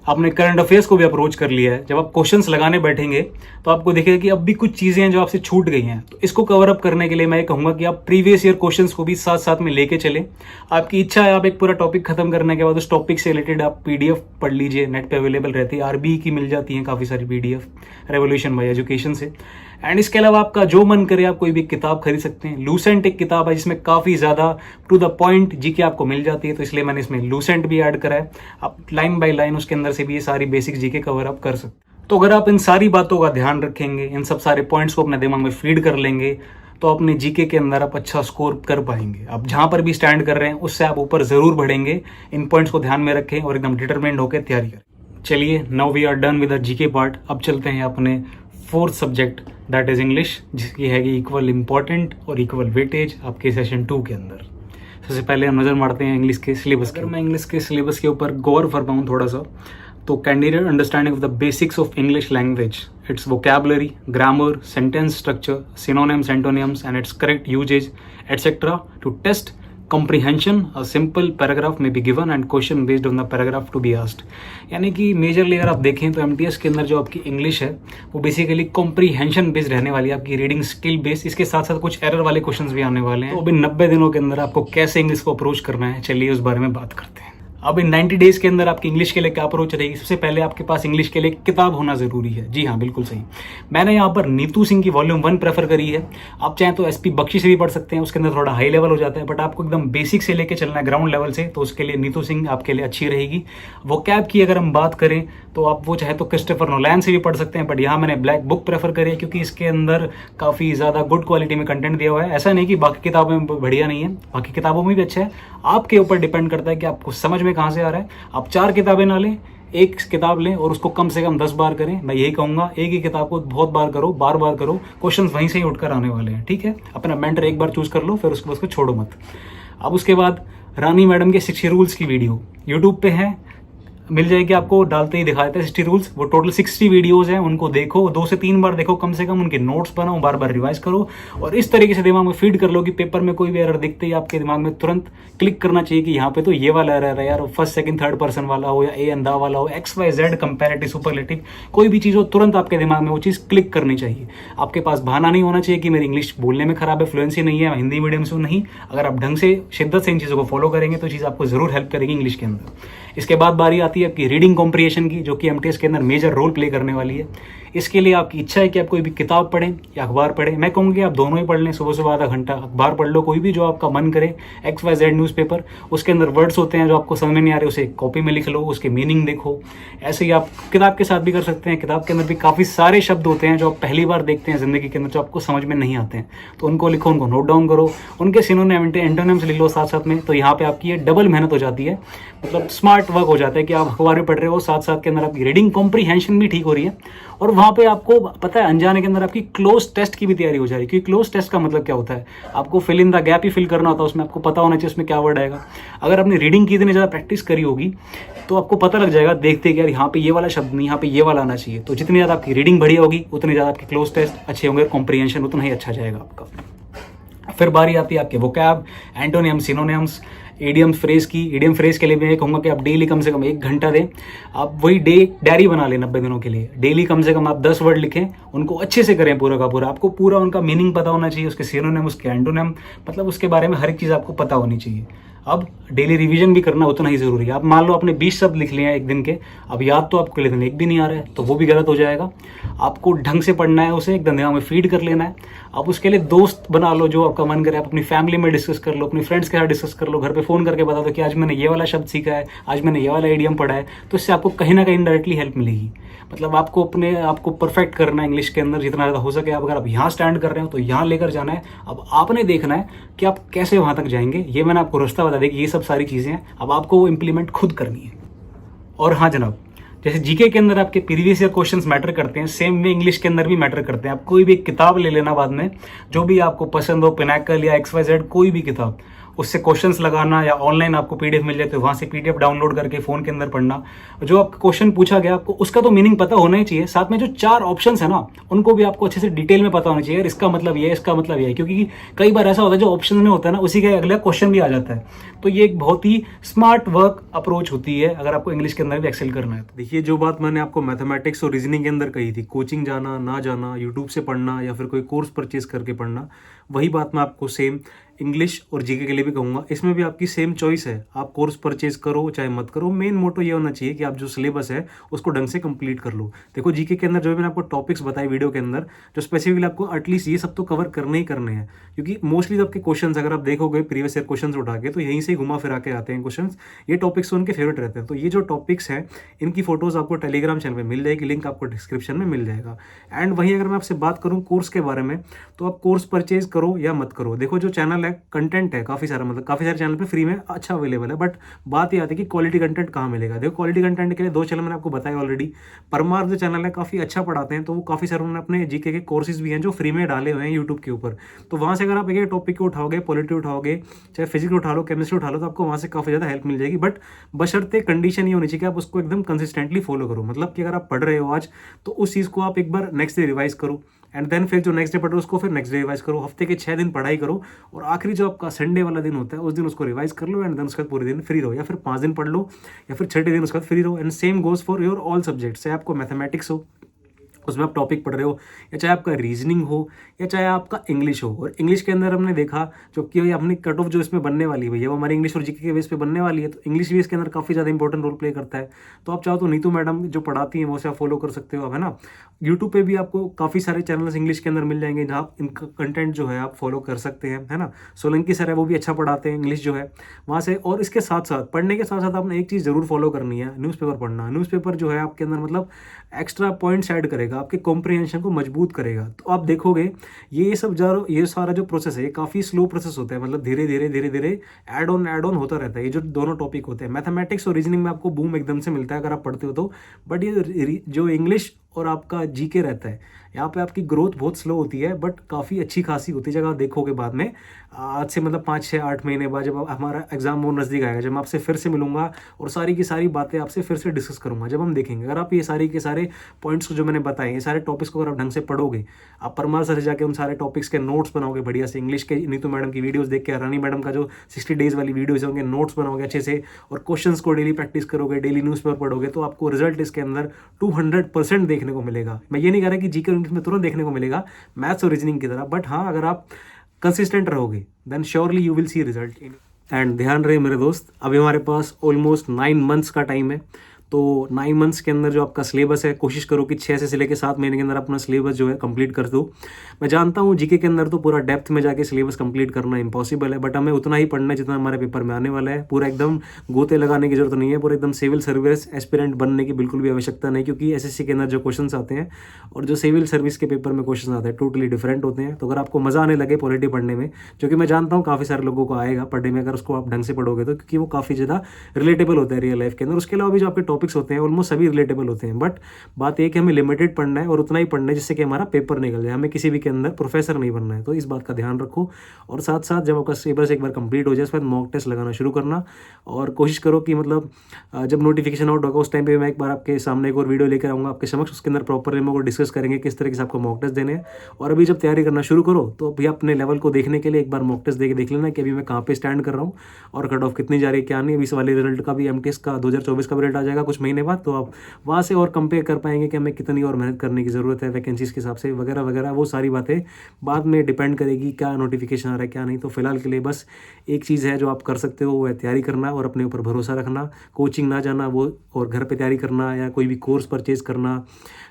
A: आपने करंट अफेयर्स को भी अप्रोच कर लिया है, जब आप क्वेश्चंस लगाने बैठेंगे तो आपको दिखेगा कि अब भी कुछ चीज़ें हैं जो आपसे छूट गई हैं। तो इसको कवर अप करने के लिए मैं कहूँगा कि आप प्रीवियस ईयर क्वेश्चंस को भी साथ साथ में लेके चलें। आपकी इच्छा है आप एक पूरा टॉपिक खत्म करने के बाद उस टॉपिक से रिलेटेड आप PDF पढ़ लीजिए, नेट पे अवेलेबल रहती है, RBE की मिल जाती है काफ़ी सारी PDF, रेवोल्यूशन बाय एजुकेशन से। एंड इसके अलावा आपका जो मन करे आप कोई भी किताब खरीद सकते हैं। लूसेंट एक किताब है जिसमें काफ़ी ज़्यादा टू द पॉइंट जीके आपको मिल जाती है, तो इसलिए मैंने इसमें लूसेंट भी ऐड करा है। आप लाइन बाय लाइन उसके अंदर से भी ये सारी बेसिक जीके कवर अप कर सकते हैं। तो अगर आप इन सारी बातों का ध्यान रखेंगे, इन सब सारे पॉइंट्स को अपने दिमाग में फीड कर लेंगे, तो अपने जीके के अंदर आप अच्छा स्कोर कर पाएंगे। आप जहाँ पर भी स्टैंड कर रहे हैं उससे आप ऊपर ज़रूर बढ़ेंगे। इन पॉइंट्स को ध्यान में रखें और एकदम डिटरमाइंड होकर तैयारी करें। चलिए, now we are done with the GK part. अब चलते हैं अपने fourth subject, that is English, जिसकी है इक्वल इंपॉर्टेंट और इक्वल वेटेज आपके सेशन 2 के अंदर। सबसे पहले हम नज़र मारते हैं इंग्लिश के सिलेबस। अगर मैं इंग्लिश के सिलेबस के ऊपर गौर फरमाऊँ थोड़ा सा, तो candidate understanding of the basics of English language, its vocabulary, grammar, sentence structure, synonyms, antonyms and its correct usages etcetera to test comprehension. A simple paragraph may be given and question based on the paragraph to be asked. यानी कि majorly अगर आप देखें तो MTS के अंदर जो आपकी इंग्लिश है वो बेसिकली कॉम्प्रीहेंशन बेस्ड रहने वाली है, आपकी रीडिंग स्किल बेस्ड। इसके साथ साथ कुछ एरर वाले क्वेश्चंस भी आने वाले हैं। तो अभी 90 दिनों के अंदर आपको कैसे इंग्लिश को अप्रोच करना है, चलिए उस बारे में बात करते हैं। अब इन 90 डेज के अंदर आपकी इंग्लिश के लिए क्या अप्रोच रहेगी? सबसे पहले आपके पास इंग्लिश के लिए किताब होना जरूरी है। जी हाँ, बिल्कुल सही। मैंने यहाँ पर नीतू सिंह की वॉल्यूम 1 प्रेफर करी है। आप चाहें तो SP बख्शी से भी पढ़ सकते हैं, उसके अंदर थोड़ा हाई लेवल हो जाता है, बट आपको एकदम बेसिक से लेके चलना है, ग्राउंड लेवल से, तो उसके लिए नीतू सिंह आपके लिए अच्छी रहेगी। वोकैब की अगर हम बात करें तो आप वो चाहे तो क्रिस्टोफर नोलैन से भी पढ़ सकते हैं, बट यहाँ मैंने ब्लैक बुक प्रेफर करी है क्योंकि इसके अंदर काफ़ी ज़्यादा गुड क्वालिटी में कंटेंट दिया हुआ है। ऐसा नहीं कि बाकी किताबों में बढ़िया नहीं है, बाकी किताबों में भी अच्छा है। आपके ऊपर डिपेंड करता है कि आपको समझ में कहाँ से आ रहा है। आप 4 किताबें ना लें, एक किताब लें और उसको कम से कम 10 बार करें। मैं यही कहूँगा, एक ही किताब को बहुत बार करो, बार बार करो, क्वेश्चंस वहीं से ही उठकर आने वाले हैं। ठीक है, अपना मेंटर एक बार चूज कर लो, फिर उसको छोड़ो मत। अब उसके बाद रानी मैडम के 60 रूल्स की वीडियो यूट्यूब पे है, मिल जाएगी आपको, डालते ही दिखा देते हैं 60 रूल्स। वो टोटल 60 वीडियोस हैं, उनको देखो, 2 से 3 बार देखो कम से कम, उनके नोट्स बनाओ, बार बार रिवाइज करो और इस तरीके से दिमाग में फीड कर लो कि पेपर में कोई भी एरर दिखते ही आपके दिमाग में तुरंत क्लिक करना चाहिए कि यहाँ पे तो ये वाला एरर है यार, फर्स्ट सेकंड थर्ड पर्सन वाला हो या ए एंड दा वाला हो, XYZ कंपैरेटिव सुपरलेटिव, कोई भी चीज़ हो, तुरंत आपके दिमाग में वो चीज़ क्लिक करनी चाहिए। आपके पास बहाना नहीं होना चाहिए कि मेरी इंग्लिश बोलने में खराब है, फ्लुएंसी नहीं है, हिंदी मीडियम से नहीं। अगर आप ढंग से शिद्दत से इन चीज़ों को फॉलो करेंगे तो चीज़ आपको जरूर हेल्प करेगी इंग्लिश के अंदर। इसके बाद बारी आती है आपकी रीडिंग कॉम्प्रिहेंशन की, जो कि MTS के अंदर मेजर रोल प्ले करने वाली है। इसके लिए आपकी इच्छा है कि आप कोई भी किताब पढ़ें या अखबार पढ़ें। मैं कहूँगी आप दोनों ही पढ़ लें, सुबह आधा घंटा अखबार पढ़ लो, कोई भी जो आपका मन करे, XYZ न्यूज़पेपर, उसके अंदर वर्ड्स होते हैं जो आपको समझ में नहीं आ रहे, उसे कॉपी में लिख लो, उसके मीनिंग देखो। ऐसे ही आप किताब के साथ भी कर सकते हैं। किताब के अंदर भी काफ़ी सारे शब्द होते हैं जो आप पहली बार देखते हैं ज़िंदगी के अंदर, जो आपको समझ में नहीं आते हैं, तो उनको लिखो, उनको नोट डाउन करो, उनके सिनोनिम एंटोनिम्स लिख लो साथ साथ में। तो यहाँ पे आपकी ये डबल मेहनत हो जाती है, मतलब स्मार्ट वर्क हो जाता है कि आप अखबार में पढ़ रहे हो, साथ साथ के अंदर आपकी रीडिंग कॉम्प्रिहेंशन भी ठीक हो रही है। और वहाँ पे आपको पता है अनजाने के अंदर आपकी क्लोज टेस्ट की भी तैयारी हो जा रही है। क्योंकि क्लोज टेस्ट का मतलब क्या होता है, आपको फिल इन द गैप ही फिल करना होता है, उसमें आपको पता होना चाहिए उसमें क्या वर्ड आएगा। अगर आपने रीडिंग की इतनी ज़्यादा प्रैक्टिस करी होगी तो आपको पता लग जाएगा देखते कि यार यहाँ पे ये वाला शब्द नहीं, यहाँ पे ये वाला आना चाहिए। तो जितनी ज़्यादा आपकी रीडिंग बढ़िया होगी उतनी ज़्यादा आपके क्लोज टेस्ट अच्छे होंगे, कॉम्प्रिहेंशन उतना ही अच्छा जाएगा आपका। फिर बारी आती है आपके vocab, antonym, synonyms, idiom phrase की। ईडियम फ्रेज के लिए मैं कहूँगा कि आप डेली कम से कम 1 घंटा दें। आप वही डायरी बना लें 90 दिनों के लिए, डेली कम से कम आप 10 वर्ड लिखें, उनको अच्छे से करें पूरा का पूरा। आपको पूरा उनका मीनिंग पता होना चाहिए, उसके सिनोनिम, उसके एंटोनिम, मतलब उसके बारे में हर एक चीज़ आपको पता होनी चाहिए। अब डेली रिवीजन भी करना उतना ही ज़रूरी है। आप मान लो आपने 20 शब्द लिख लिए हैं एक दिन के, अब याद तो आपको लेकिन एक भी नहीं आ रहा है, तो वो भी गलत हो जाएगा। आपको ढंग से पढ़ना है, उसे एकदम दिमाग में फीड कर लेना है। आप उसके लिए दोस्त बना लो जो आपका मन करे, आप अपनी फैमिली में डिस्कस कर लो, अपनी फ्रेंड्स के साथ डिस्कस कर लो, घर पे फ़ोन करके बता दो कि आज मैंने ये वाला शब्द सीखा है, आज मैंने ये वाला इडियम पढ़ा है। तो इससे आपको कहीं ना कहीं डायरेक्टली हेल्प मिलेगी। मतलब आपको अपने आपको परफेक्ट करना है इंग्लिश के अंदर जितना ज़्यादा हो सके। अगर आप यहाँ स्टैंड कर रहे हो तो यहाँ लेकर जाना है। अब आपने देखना है कि आप कैसे वहाँ तक जाएंगे। ये मैंने आपको रास्ता बता दिया कि ये सब सारी चीज़ें हैं, अब आपको वो इम्प्लीमेंट खुद करनी है। और हाँ जनाब, जैसे जीके के अंदर आपके प्रीवियस ईयर क्वेश्चंस मैटर करते हैं, सेम वे इंग्लिश के अंदर भी मैटर करते हैं। आप कोई भी एक किताब ले लेना बाद में, जो भी आपको पसंद हो, पिनाकल या XYZ, कोई भी किताब, उससे क्वेश्चंस लगाना, या ऑनलाइन आपको पीडीएफ मिल जाए तो वहां से पीडीएफ डाउनलोड करके फोन के अंदर पढ़ना। जो आपका क्वेश्चन पूछा गया आपको उसका तो मीनिंग पता होना ही चाहिए, साथ में जो 4 ऑप्शंस है ना उनको भी आपको अच्छे से डिटेल में पता होना चाहिए, इसका मतलब ये है, इसका मतलब ये है, क्योंकि कई बार ऐसा होता है जो ऑप्शन में होता है ना उसी का अगला क्वेश्चन भी आ जाता है। तो ये एक बहुत ही स्मार्ट वर्क अप्रोच होती है अगर आपको इंग्लिश के अंदर भी एक्सेल करना है।
C: देखिए, जो बात मैंने आपको मैथमेटिक्स और रीजनिंग के अंदर कही थी, कोचिंग जाना ना जाना, यूट्यूब से पढ़ना या फिर कोई कोर्स परचेज करके पढ़ना, वही बात मैं आपको सेम इंग्लिश और जीके के लिए भी कहूँगा। इसमें भी आपकी सेम चॉइस है, आप कोर्स परचेज करो चाहे मत करो। मेन मोटो ये होना चाहिए कि आप जो सिलेबस है उसको ढंग से कंप्लीट कर लो। देखो, जीके के अंदर जो भी मैंने आपको टॉपिक्स बताए वीडियो के अंदर, जो स्पेसिफिकली आपको एटलीस्ट ये सब तो कवर करने ही करने हैं, क्योंकि मोस्टली आपके क्वेश्चन अगर आप देखोगे प्रीवियस ईयर क्वेश्चन उठा के तो यहीं से घुमा फिरा के आते हैं क्वेश्चन। ये टॉपिक्स उनके फेवरेट रहते हैं। तो ये जो टॉपिक्स हैं इनकी फोटोज आपको टेलीग्राम चैनल पर मिल जाएगी, लिंक आपको डिस्क्रिप्शन में मिल जाएगा। एंड वहीं अगर मैं आपसे बात करूँ कोर्स के बारे में, तो आप कोर्स परचेज करो या मत करो, देखो जो चैनल है कंटेंट है काफ़ी सारा, मतलब काफ़ी सारे चैनल पे फ्री में अच्छा अवेलेबल है। बट बात ये आती है कि क्वालिटी कंटेंट कहाँ मिलेगा। देखो, क्वालिटी कंटेंट के लिए 2 चैनल मैंने आपको बताया ऑलरेडी। परमार जो चैनल है काफ़ी अच्छा पढ़ाते हैं, तो वो काफ़ी सारे उन्होंने अपने जीके के कोर्सेज भी हैं जो फ्री में डाले हुए हैं यूट्यूब के ऊपर। तो वहाँ से अगर आप एक टॉपिक को उठाओगे, पॉलिटी उठाओगे, चाहे फिजिक्स उठा लो, केमिस्ट्री उठा लो, तो आपको वहाँ से काफ़ी ज़्यादा हेल्प मिल जाएगी। बट बशर्ते कंडीशन ये होनी चाहिए कि आप उसको एकदम कंसिस्टेंटली फॉलो करो। मतलब कि अगर आप पढ़ रहे हो आज, तो उस चीज़ को आप एक बार नेक्स्ट डे रिवाइज करो, एंड देन फिर जो नेक्स्ट डे पढ़ रहे हो उसको फिर नेक्स्ट डे रिवाइज करो। हफ्ते के 6 दिन पढ़ाई करो, और आखिरी जो आपका संडे वाला दिन होता है उस दिन उसको रिवाइज कर लो, एंड देन उसके बाद पूरे दिन फ्री रहो, या फिर 5 दिन पढ़ लो, या फिर 6 दिन उसके बाद फ्री रहो। And same goes for your all subjects, चाहे आपको मैथमेटिक्स हो उसमें आप टॉपिक पढ़ रहे हो, या चाहे आपका रीजनिंग हो, या चाहे आपका इंग्लिश हो। और इंग्लिश के अंदर हमने देखा जो कि अपनी कट ऑफ जो इसमें बनने वाली है भैया, वो हमारी इंग्लिश और जीके के बेस पे बनने वाली है। तो इंग्लिश भी इसके अंदर काफ़ी ज़्यादा इंपॉर्टेंट रोल प्ले करता है। तो आप चाहो तो नीतू मैडम जो पढ़ाती हैं वो से आप फॉलो कर सकते हो आप, है ना। यूट्यूब पे भी आपको काफ़ी सारे चैनल्स इंग्लिश के अंदर मिल जाएंगे जहाँ इनका कंटेंट जो है आप फॉलो कर सकते हैं, है ना। सोलंकी सर है, वो भी अच्छा पढ़ाते हैं इंग्लिश जो है वहाँ से। और इसके साथ साथ, पढ़ने के साथ साथ आपने एक चीज़ ज़रूर फॉलो करनी है, न्यूज़पेपर पढ़ना। न्यूज़पेपर जो है आपके अंदर मतलब एक्स्ट्रा पॉइंट्स ऐड करेगा, आपके कॉम्प्रिहेंशन को मजबूत करेगा। तो आप देखोगे ये सारा जो प्रोसेस है ये काफ़ी स्लो प्रोसेस होता है, मतलब धीरे धीरे ऐड ऑन होता रहता है। ये जो दोनों टॉपिक होते हैं, मैथमेटिक्स और रीजनिंग में आपको बूम एकदम से मिलता है अगर आप पढ़ते हो तो। बट ये जो इंग्लिश और आपका जीके रहता है, यहाँ पे आपकी ग्रोथ बहुत स्लो होती है, बट काफ़ी अच्छी खासी होती है। जब आप देखोगे बाद में, आज से मतलब 5, 6, 8 महीने बाद जब हमारा एग्जाम और नज़दीक आएगा, जब मैं आपसे फिर से मिलूंगा और सारी की सारी बातें आपसे फिर से डिस्कस करूंगा, जब हम देखेंगे अगर आप ये सारी के सारे पॉइंट्स को जो मैंने बताए, ये सारे टॉपिक्स को अगर आप ढंग से पढ़ोगे, आप परमार सर से जाके उन सारे टॉपिक्स के नोट्स बनाओगे बढ़िया से, इंग्लिश के नीतू मैडम की वीडियोज़ देख के, रानी मैडम का जो 60 डेज वाली वीडियोज़ होंगे, नोट्स बनाओगे अच्छे से, और क्वेश्चंस को डेली प्रैक्टिस करोगे, डेली न्यूज़पेपर पढ़ोगे, तो आपको रिजल्ट इसके अंदर 200% देखने को मिलेगा। मैं ये नहीं कह रहा कि जीके और इंग्लिश में तुरंत देखने को मिलेगा मैथ्स और रीजनिंग की तरह, बट हाँ, अगर आप कंसिस्टेंट रहोगे then surely you will see result. And ध्यान रहे मेरे दोस्त, अभी हमारे पास ऑलमोस्ट 9 मंथ्स का टाइम है। तो 9 मंथ्स के अंदर जो आपका सिलेबस है, कोशिश करो कि 6 से लेकर 7 महीने के अंदर अपना सिलेबस जो है कंप्लीट कर दो। मैं जानता हूँ जीके के अंदर तो पूरा डेप्थ में जाके सिलेबस कंप्लीट करना इम्पॉसिबल है, बट हमें उतना ही पढ़ना है जितना हमारे पेपर में आने वाला है। पूरा एकदम गोते लगाने की जरूरत नहीं है, पूरा एकदम सिविल सर्विस एस्पिरेंट बनने की बिल्कुल भी आवश्यकता नहीं, क्योंकि एसएससी के अंदर जो क्वेश्चन आते हैं और जो सिविल सर्विस के पेपर में क्वेश्चन आते हैं टोटली डिफरेंट होते हैं। तो अगर आपको मजा आने लगे पॉलिटी पढ़ने में, जो कि मैं जानता हूँ काफ़ी सारे लोगों को आएगा पढ़ने में अगर उसको आप ढंग से पढ़ोगे तो, क्योंकि वो काफ़ी ज़्यादा रिलेटेबल होता है रियल लाइफ के अंदर। उसके अलावा भी जो आपके टॉपिक्स होते हैं ऑलमोस्ट सभी रिलेटेबल होते हैं, बट बात यह कि हमें लिमिटेड पढ़ना है और उतना ही पढ़ना है जिससे कि हमारा पेपर निकल जाए। हमें किसी भी के अंदर प्रोफेसर नहीं बनना है, तो इस बात का ध्यान रखो। और साथ साथ जब आपका सिलेबस एक बार कंप्लीट हो जाए, उसके बाद मॉक टेस्ट लगाना शुरू करना, और कोशिश करो कि मतलब जब नोटिफिकेशन आउट होगा उस टाइम पे मैं एक बार आपके सामने एक और वीडियो लेकर आऊँगा आपके समक्ष, उसके अंदर प्रॉपर हम डिस्कस करेंगे किस तरीके से आपको मॉक टेस्ट देने हैं। और अभी जब तैयारी करना शुरू करो तो अभी अपने लेवल को देखने के लिए एक बार मॉक टेस्ट देख लेना कि अभी मैं कहाँ पे स्टैंड कर रहा हूँ और कट ऑफ कितनी जा रही है क्या नहीं। अभी इस वाले रिजल्ट का भी एमटीएस का 2024 का भी रिजल्ट आ जाएगा कुछ महीने बाद, तो आप वहाँ से और कंपेयर कर पाएंगे कि हमें कितनी और मेहनत करने की ज़रूरत है वैकेंसीज के हिसाब से वगैरह वगैरह। वो सारी बातें बाद में डिपेंड करेगी क्या नोटिफिकेशन आ रहा है क्या नहीं। तो फिलहाल के लिए बस एक चीज़ है जो आप कर सकते हो, वो है तैयारी करना और अपने ऊपर भरोसा रखना, कोचिंग ना जाना वो, और घर पे तैयारी करना या कोई भी कोर्स परचेज करना,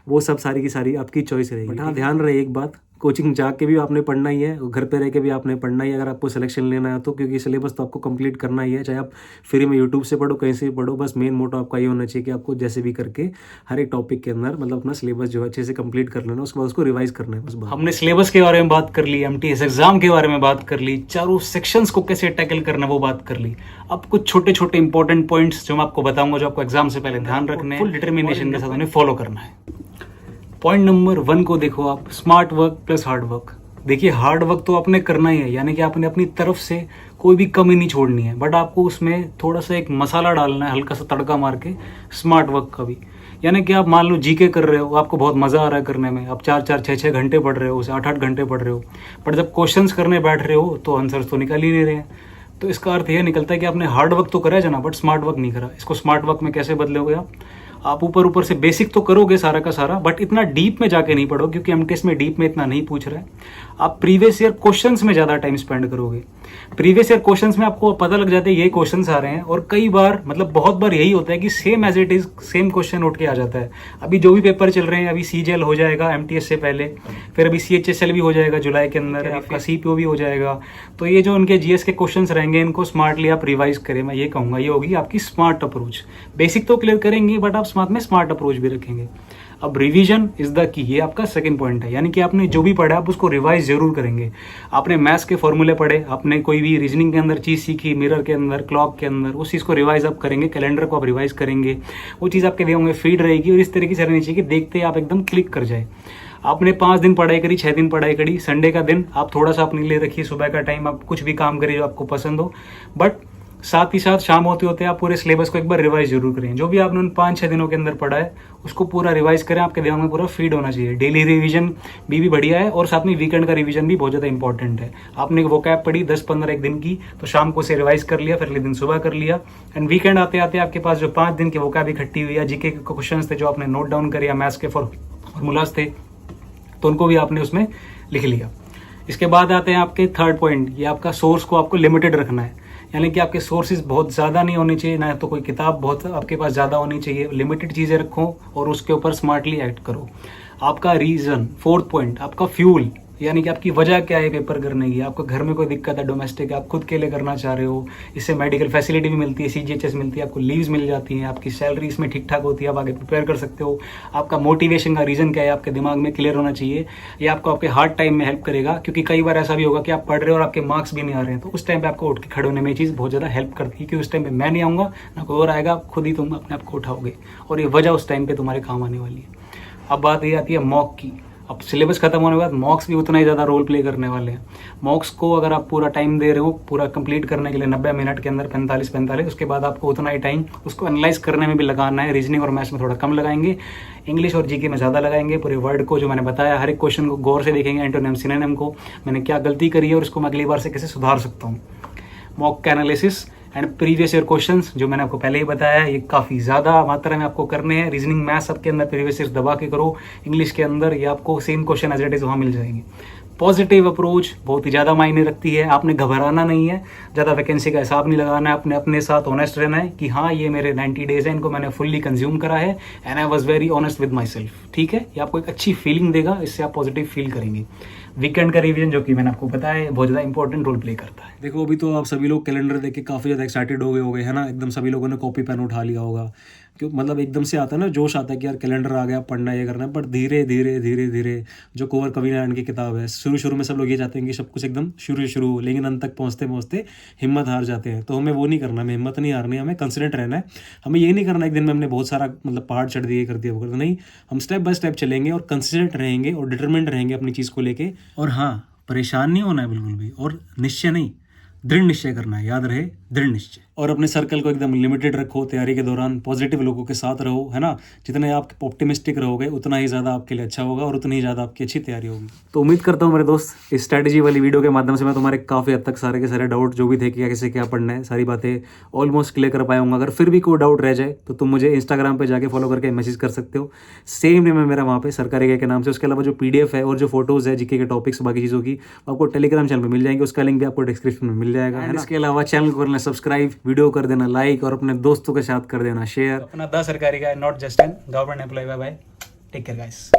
C: वो सब सारी की सारी आपकी चॉइस रहेगी। बट हाँ, ध्यान रहे एक बात, कोचिंग जाके भी आपने पढ़ना ही है और घर पे रह के भी आपने पढ़ना ही है अगर आपको सिलेक्शन लेना है तो, क्योंकि सिलेबस तो आपको कंप्लीट करना ही है, चाहे आप फ्री में यूट्यूब से पढ़ो कहीं से भी पढ़ो। बस मेन मोटो आपका ये होना चाहिए कि आपको जैसे भी करके हर एक टॉपिक के अंदर मतलब अपना सिलेबस जो है अच्छे से कंप्लीट कर लेना, उसके बाद उसको रिवाइज करना है बस।
A: हमने सिलेबस के बारे में बात कर ली, एमटीएस एग्जाम के बारे में बात कर ली, चारों सेक्शंस को कैसे टैकल करना है वो बात कर ली। अब कुछ छोटे छोटे इंपॉर्टेंट पॉइंट्स जो मैं आपको बताऊंगा जो आपको एग्जाम से पहले ध्यान रखने, फुल डिटर्मिनेशन के साथ उन्हें फॉलो करना है। पॉइंट नंबर 1 को देखो आप, smart work plus hard work. देखिए हार्ड वर्क तो आपने करना ही है, यानी कि आपने अपनी तरफ से कोई भी कमी नहीं छोड़नी है, बट आपको उसमें थोड़ा सा एक मसाला डालना है, हल्का सा तड़का मार के, स्मार्ट वर्क का भी। यानी कि आप मान लो जीके कर रहे हो, आपको बहुत मज़ा आ रहा है करने में, आप 4-4, 6-6 घंटे पढ़ रहे हो, उसे 8-8 घंटे पढ़ रहे हो, बट जब क्वेश्चंस करने बैठ रहे हो तो आंसर्स तो निकल ही नहीं रहे हैं। तो इसका अर्थ यह निकलता है कि आपने हार्ड वर्क तो करा है जना, बट स्मार्ट वर्क नहीं करा। इसको स्मार्ट वर्क में कैसे बदलोगे आप ऊपर ऊपर से बेसिक तो करोगे सारा का सारा, बट इतना डीप में जाके नहीं पढ़ो, क्योंकि एमटीएस में डीप में इतना नहीं पूछ रहा है। आप प्रीवियस ईयर क्वेश्चंस में ज़्यादा टाइम स्पेंड करोगे। प्रीवियस ईयर क्वेश्चंस में आपको पता लग जाता है ये क्वेश्चंस आ रहे हैं, और कई बार मतलब बहुत बार यही होता है कि same as it is same question उठ के आ जाता है। अभी जो भी पेपर चल रहे हैं, अभी सीजीएल हो जाएगा एमटीएस से पहले, फिर अभी सीएचएसएल भी हो जाएगा जुलाई के अंदर, आपका सीपीओ भी हो जाएगा। तो ये जो उनके जीएस के क्वेश्चंस रहेंगे, इनको स्मार्टली आप रिवाइज करें, मैं ये कहूँगा। ये होगी आपकी स्मार्ट अप्रोच। बेसिक तो क्लियर करेंगे, बट आप साथ में स्मार्ट अप्रोच भी रखेंगे। अब रिवीजन इज द की, ये आपका सेकंड पॉइंट है, यानी कि आपने जो भी पढ़ा आप उसको रिवाइज जरूर करेंगे। आपने मैथ्स के फॉर्मूले पढ़े, आपने कोई भी रीजनिंग के अंदर चीज़ सीखी, मिरर के अंदर, क्लॉक के अंदर, उस चीज़ को रिवाइज आप करेंगे। कैलेंडर को आप रिवाइज करेंगे, वो चीज़ आपके दिमाग में फीड रहेगी, और इस तरीके से रहनी चाहिए कि देखते आप एकदम क्लिक कर जाए। आपने 5 दिन पढ़ाई करी, 6 दिन पढ़ाई करी, संडे का दिन आप थोड़ा सा अपने लिए रखिए, सुबह का टाइम आप कुछ भी काम करिए जो आपको पसंद हो, बट साथ ही साथ शाम होते होते आप पूरे सिलेबस को एक बार रिवाइज जरूर करें। जो भी आपने उन 5-6 दिनों के अंदर पढ़ा है उसको पूरा रिवाइज करें, आपके दिमाग में पूरा फीड होना चाहिए। डेली रिवीजन भी बढ़िया है, और साथ में वीकेंड का रिवीजन भी बहुत ज़्यादा इंपॉर्टेंट है। आपने वो कैप पढ़ी 10-15 एक दिन की, तो शाम को उसे रिवाइज कर लिया, फिर अगले दिन सुबह कर लिया, एंड वीकेंड आते आते आपके पास जो 5 दिन की वो कैप इकट्ठी हुई, या जीके के क्वेश्चन थे जो आपने नोट डाउन करे, या मैथ्स के फॉर्मूलाज थे, तो उनको भी आपने उसमें लिख लिया। इसके बाद आते हैं आपके थर्ड पॉइंट, ये आपका सोर्स को आपको लिमिटेड रखना है, यानी कि आपके सोर्सेज बहुत ज़्यादा नहीं होने चाहिए, ना तो कोई किताब बहुत आपके पास ज़्यादा होनी चाहिए। लिमिटेड चीज़ें रखो और उसके ऊपर स्मार्टली एक्ट करो। आपका रीज़न, फोर्थ पॉइंट, आपका फ्यूल, यानी कि आपकी वजह क्या है पेपर करने की। आपको घर में कोई दिक्कत है, डोमेस्टिक, आप खुद के लिए करना चाह रहे हो, इससे मेडिकल फैसिलिटी भी मिलती है, सीजीएचएस मिलती है, आपको लीव्स मिल जाती हैं, आपकी सैलरी इसमें ठीक ठाक होती है, आप आगे प्रिपेयर कर सकते हो। आपका मोटिवेशन का रीज़न क्या है, आपके दिमाग में क्लियर होना चाहिए। ये आपको आपके हार्ड टाइम में हेल्प करेगा, क्योंकि कई बार ऐसा भी होगा कि आप पढ़ रहे हो और आपके मार्क्स भी नहीं आ रहे हैं, तो उस टाइम पर आपको उठ के खड़े होने में ये चीज़ बहुत ज़्यादा हेल्प करती है, क्योंकि उस टाइम पर मैं नहीं आऊँगा, ना कोई और आएगा, खुद ही तुम अपने आप को उठाओगे, और ये वजह उस टाइम पर तुम्हारे काम आने वाली है। अब बात ये आती है मॉक की। अब सिलेबस खत्म होने के बाद मॉक्स भी उतना ही ज़्यादा रोल प्ले करने वाले हैं। मॉक्स को अगर आप पूरा टाइम दे रहे हो पूरा कंप्लीट करने के लिए 90 मिनट के अंदर 45, उसके बाद आपको उतना ही टाइम उसको एनालाइज करने में भी लगाना है। रीजनिंग और मैथ्स में थोड़ा कम लगाएंगे, इंग्लिश और जीके में ज़्यादा लगाएंगे। पूरे वर्ड को जो मैंने बताया, हर एक क्वेश्चन को गौर से देखेंगे, एंटोनिम सिनोनिम को, मैंने क्या गलती करी है और इसको मैं अगली बार से कैसे सुधार सकता हूँ। मॉक का analysis and previous year questions जो मैंने आपको पहले ही बताया है, ये काफ़ी ज़्यादा मात्रा में आपको करने हैं। रीजनिंग मैथ्स सबके अंदर प्रीवियस ईयर दबा के करो, इंग्लिश के अंदर ये आपको same question as it is वहाँ मिल जाएंगे। पॉजिटिव अप्रोच बहुत ही ज़्यादा मायने रखती है। आपने घबराना नहीं है, ज़्यादा वैकेंसी का हिसाब नहीं लगाना है, आपने अपने साथ ऑनेस्ट रहना है कि हाँ ये मेरे 90 डेज हैं, इनको मैंने फुल्ली कंज्यूम करा है and I was very honest with my self. ठीक है, ये आपको एक अच्छी फीलिंग देगा, इससे आप पॉजिटिव फील करेंगे। वीकेंड का रिवीजन जो कि मैंने आपको बताया बहुत ज़्यादा इंपॉर्टेंट रोल प्ले करता है।
C: देखो अभी तो आप सभी लोग कैलेंडर देख के काफ़ी ज़्यादा एक्साइटेड हो गए है ना, एकदम सभी लोगों ने कॉपी पेन उठा लिया होगा, क्यों मतलब एकदम से आता है ना जोश आता है कि यार कैलेंडर आ गया, पढ़ना ये करना है। बट धीरे धीरे धीरे धीरे जो कुंवर कबीरनारायण की किताब है, शुरू में सब लोग ये चाहते हैं कि सब कुछ एकदम शुरू हो, लेकिन अंत तक पहुँचते पहुँचते हिम्मत हार जाते हैं। तो हमें वो नहीं करना, हमें हिम्मत नहीं हारनी, हमें कंसिडेंट रहना है। हमें ये नहीं करना एक दिन में हमने बहुत सारा मतलब पहाड़ चढ़ दिए, कर दिया, वो कर नहीं, हम स्टेप बाय स्टेप चलेंगे और कंसिडेंट रहेंगे और डिटरमिनेंट रहेंगे अपनी चीज़ को लेके। और हाँ, परेशान नहीं होना है बिल्कुल भी, और निश्चय नहीं, दृढ़ निश्चय करना है, याद रहे दृढ़ निश्चय। और अपने सर्कल को एकदम लिमिटेड रखो तैयारी के दौरान, पॉजिटिव लोगों के साथ रहो, है ना। जितने आप ऑप्टिमिस्टिक रहोगे उतना ही ज़्यादा आपके लिए अच्छा होगा और उतनी ही ज़्यादा आपकी अच्छी तैयारी होगी। तो उम्मीद करता हूँ मेरे दोस्त इस स्ट्रैटेजी वाली वीडियो के माध्यम से मैं तुम्हारे काफ़ी हद तक सारे के सारे डाउट जो भी थे कि कैसे क्या पढ़ना है, सारी बातें ऑलमोस्ट क्लियर कर पाया हूँ। अगर फिर भी कोई डाउट रह जाए तो तुम मुझे इंस्टाग्राम पर जाके फॉलो करके मैसेज कर सकते हो, सेम नेम है मेरा वहाँ पे, सरकारी के नाम से। उसके अलावा जो PDF है और जो फोटोज़ है जीके के टॉपिक्स बाकी चीज़ों की, आपको टेलीग्राम चैनल पर मिल जाएंगे, उसका लिंक भी आपको डिस्क्रिप्शन में मिल जाएगा। इसके अलावा चैनल को करना सब्सक्राइब, वीडियो कर देना लाइक, और अपने दोस्तों के साथ कर देना शेयर। अपना द सरकारी का, not just an government employ. Bye bye, take care guys.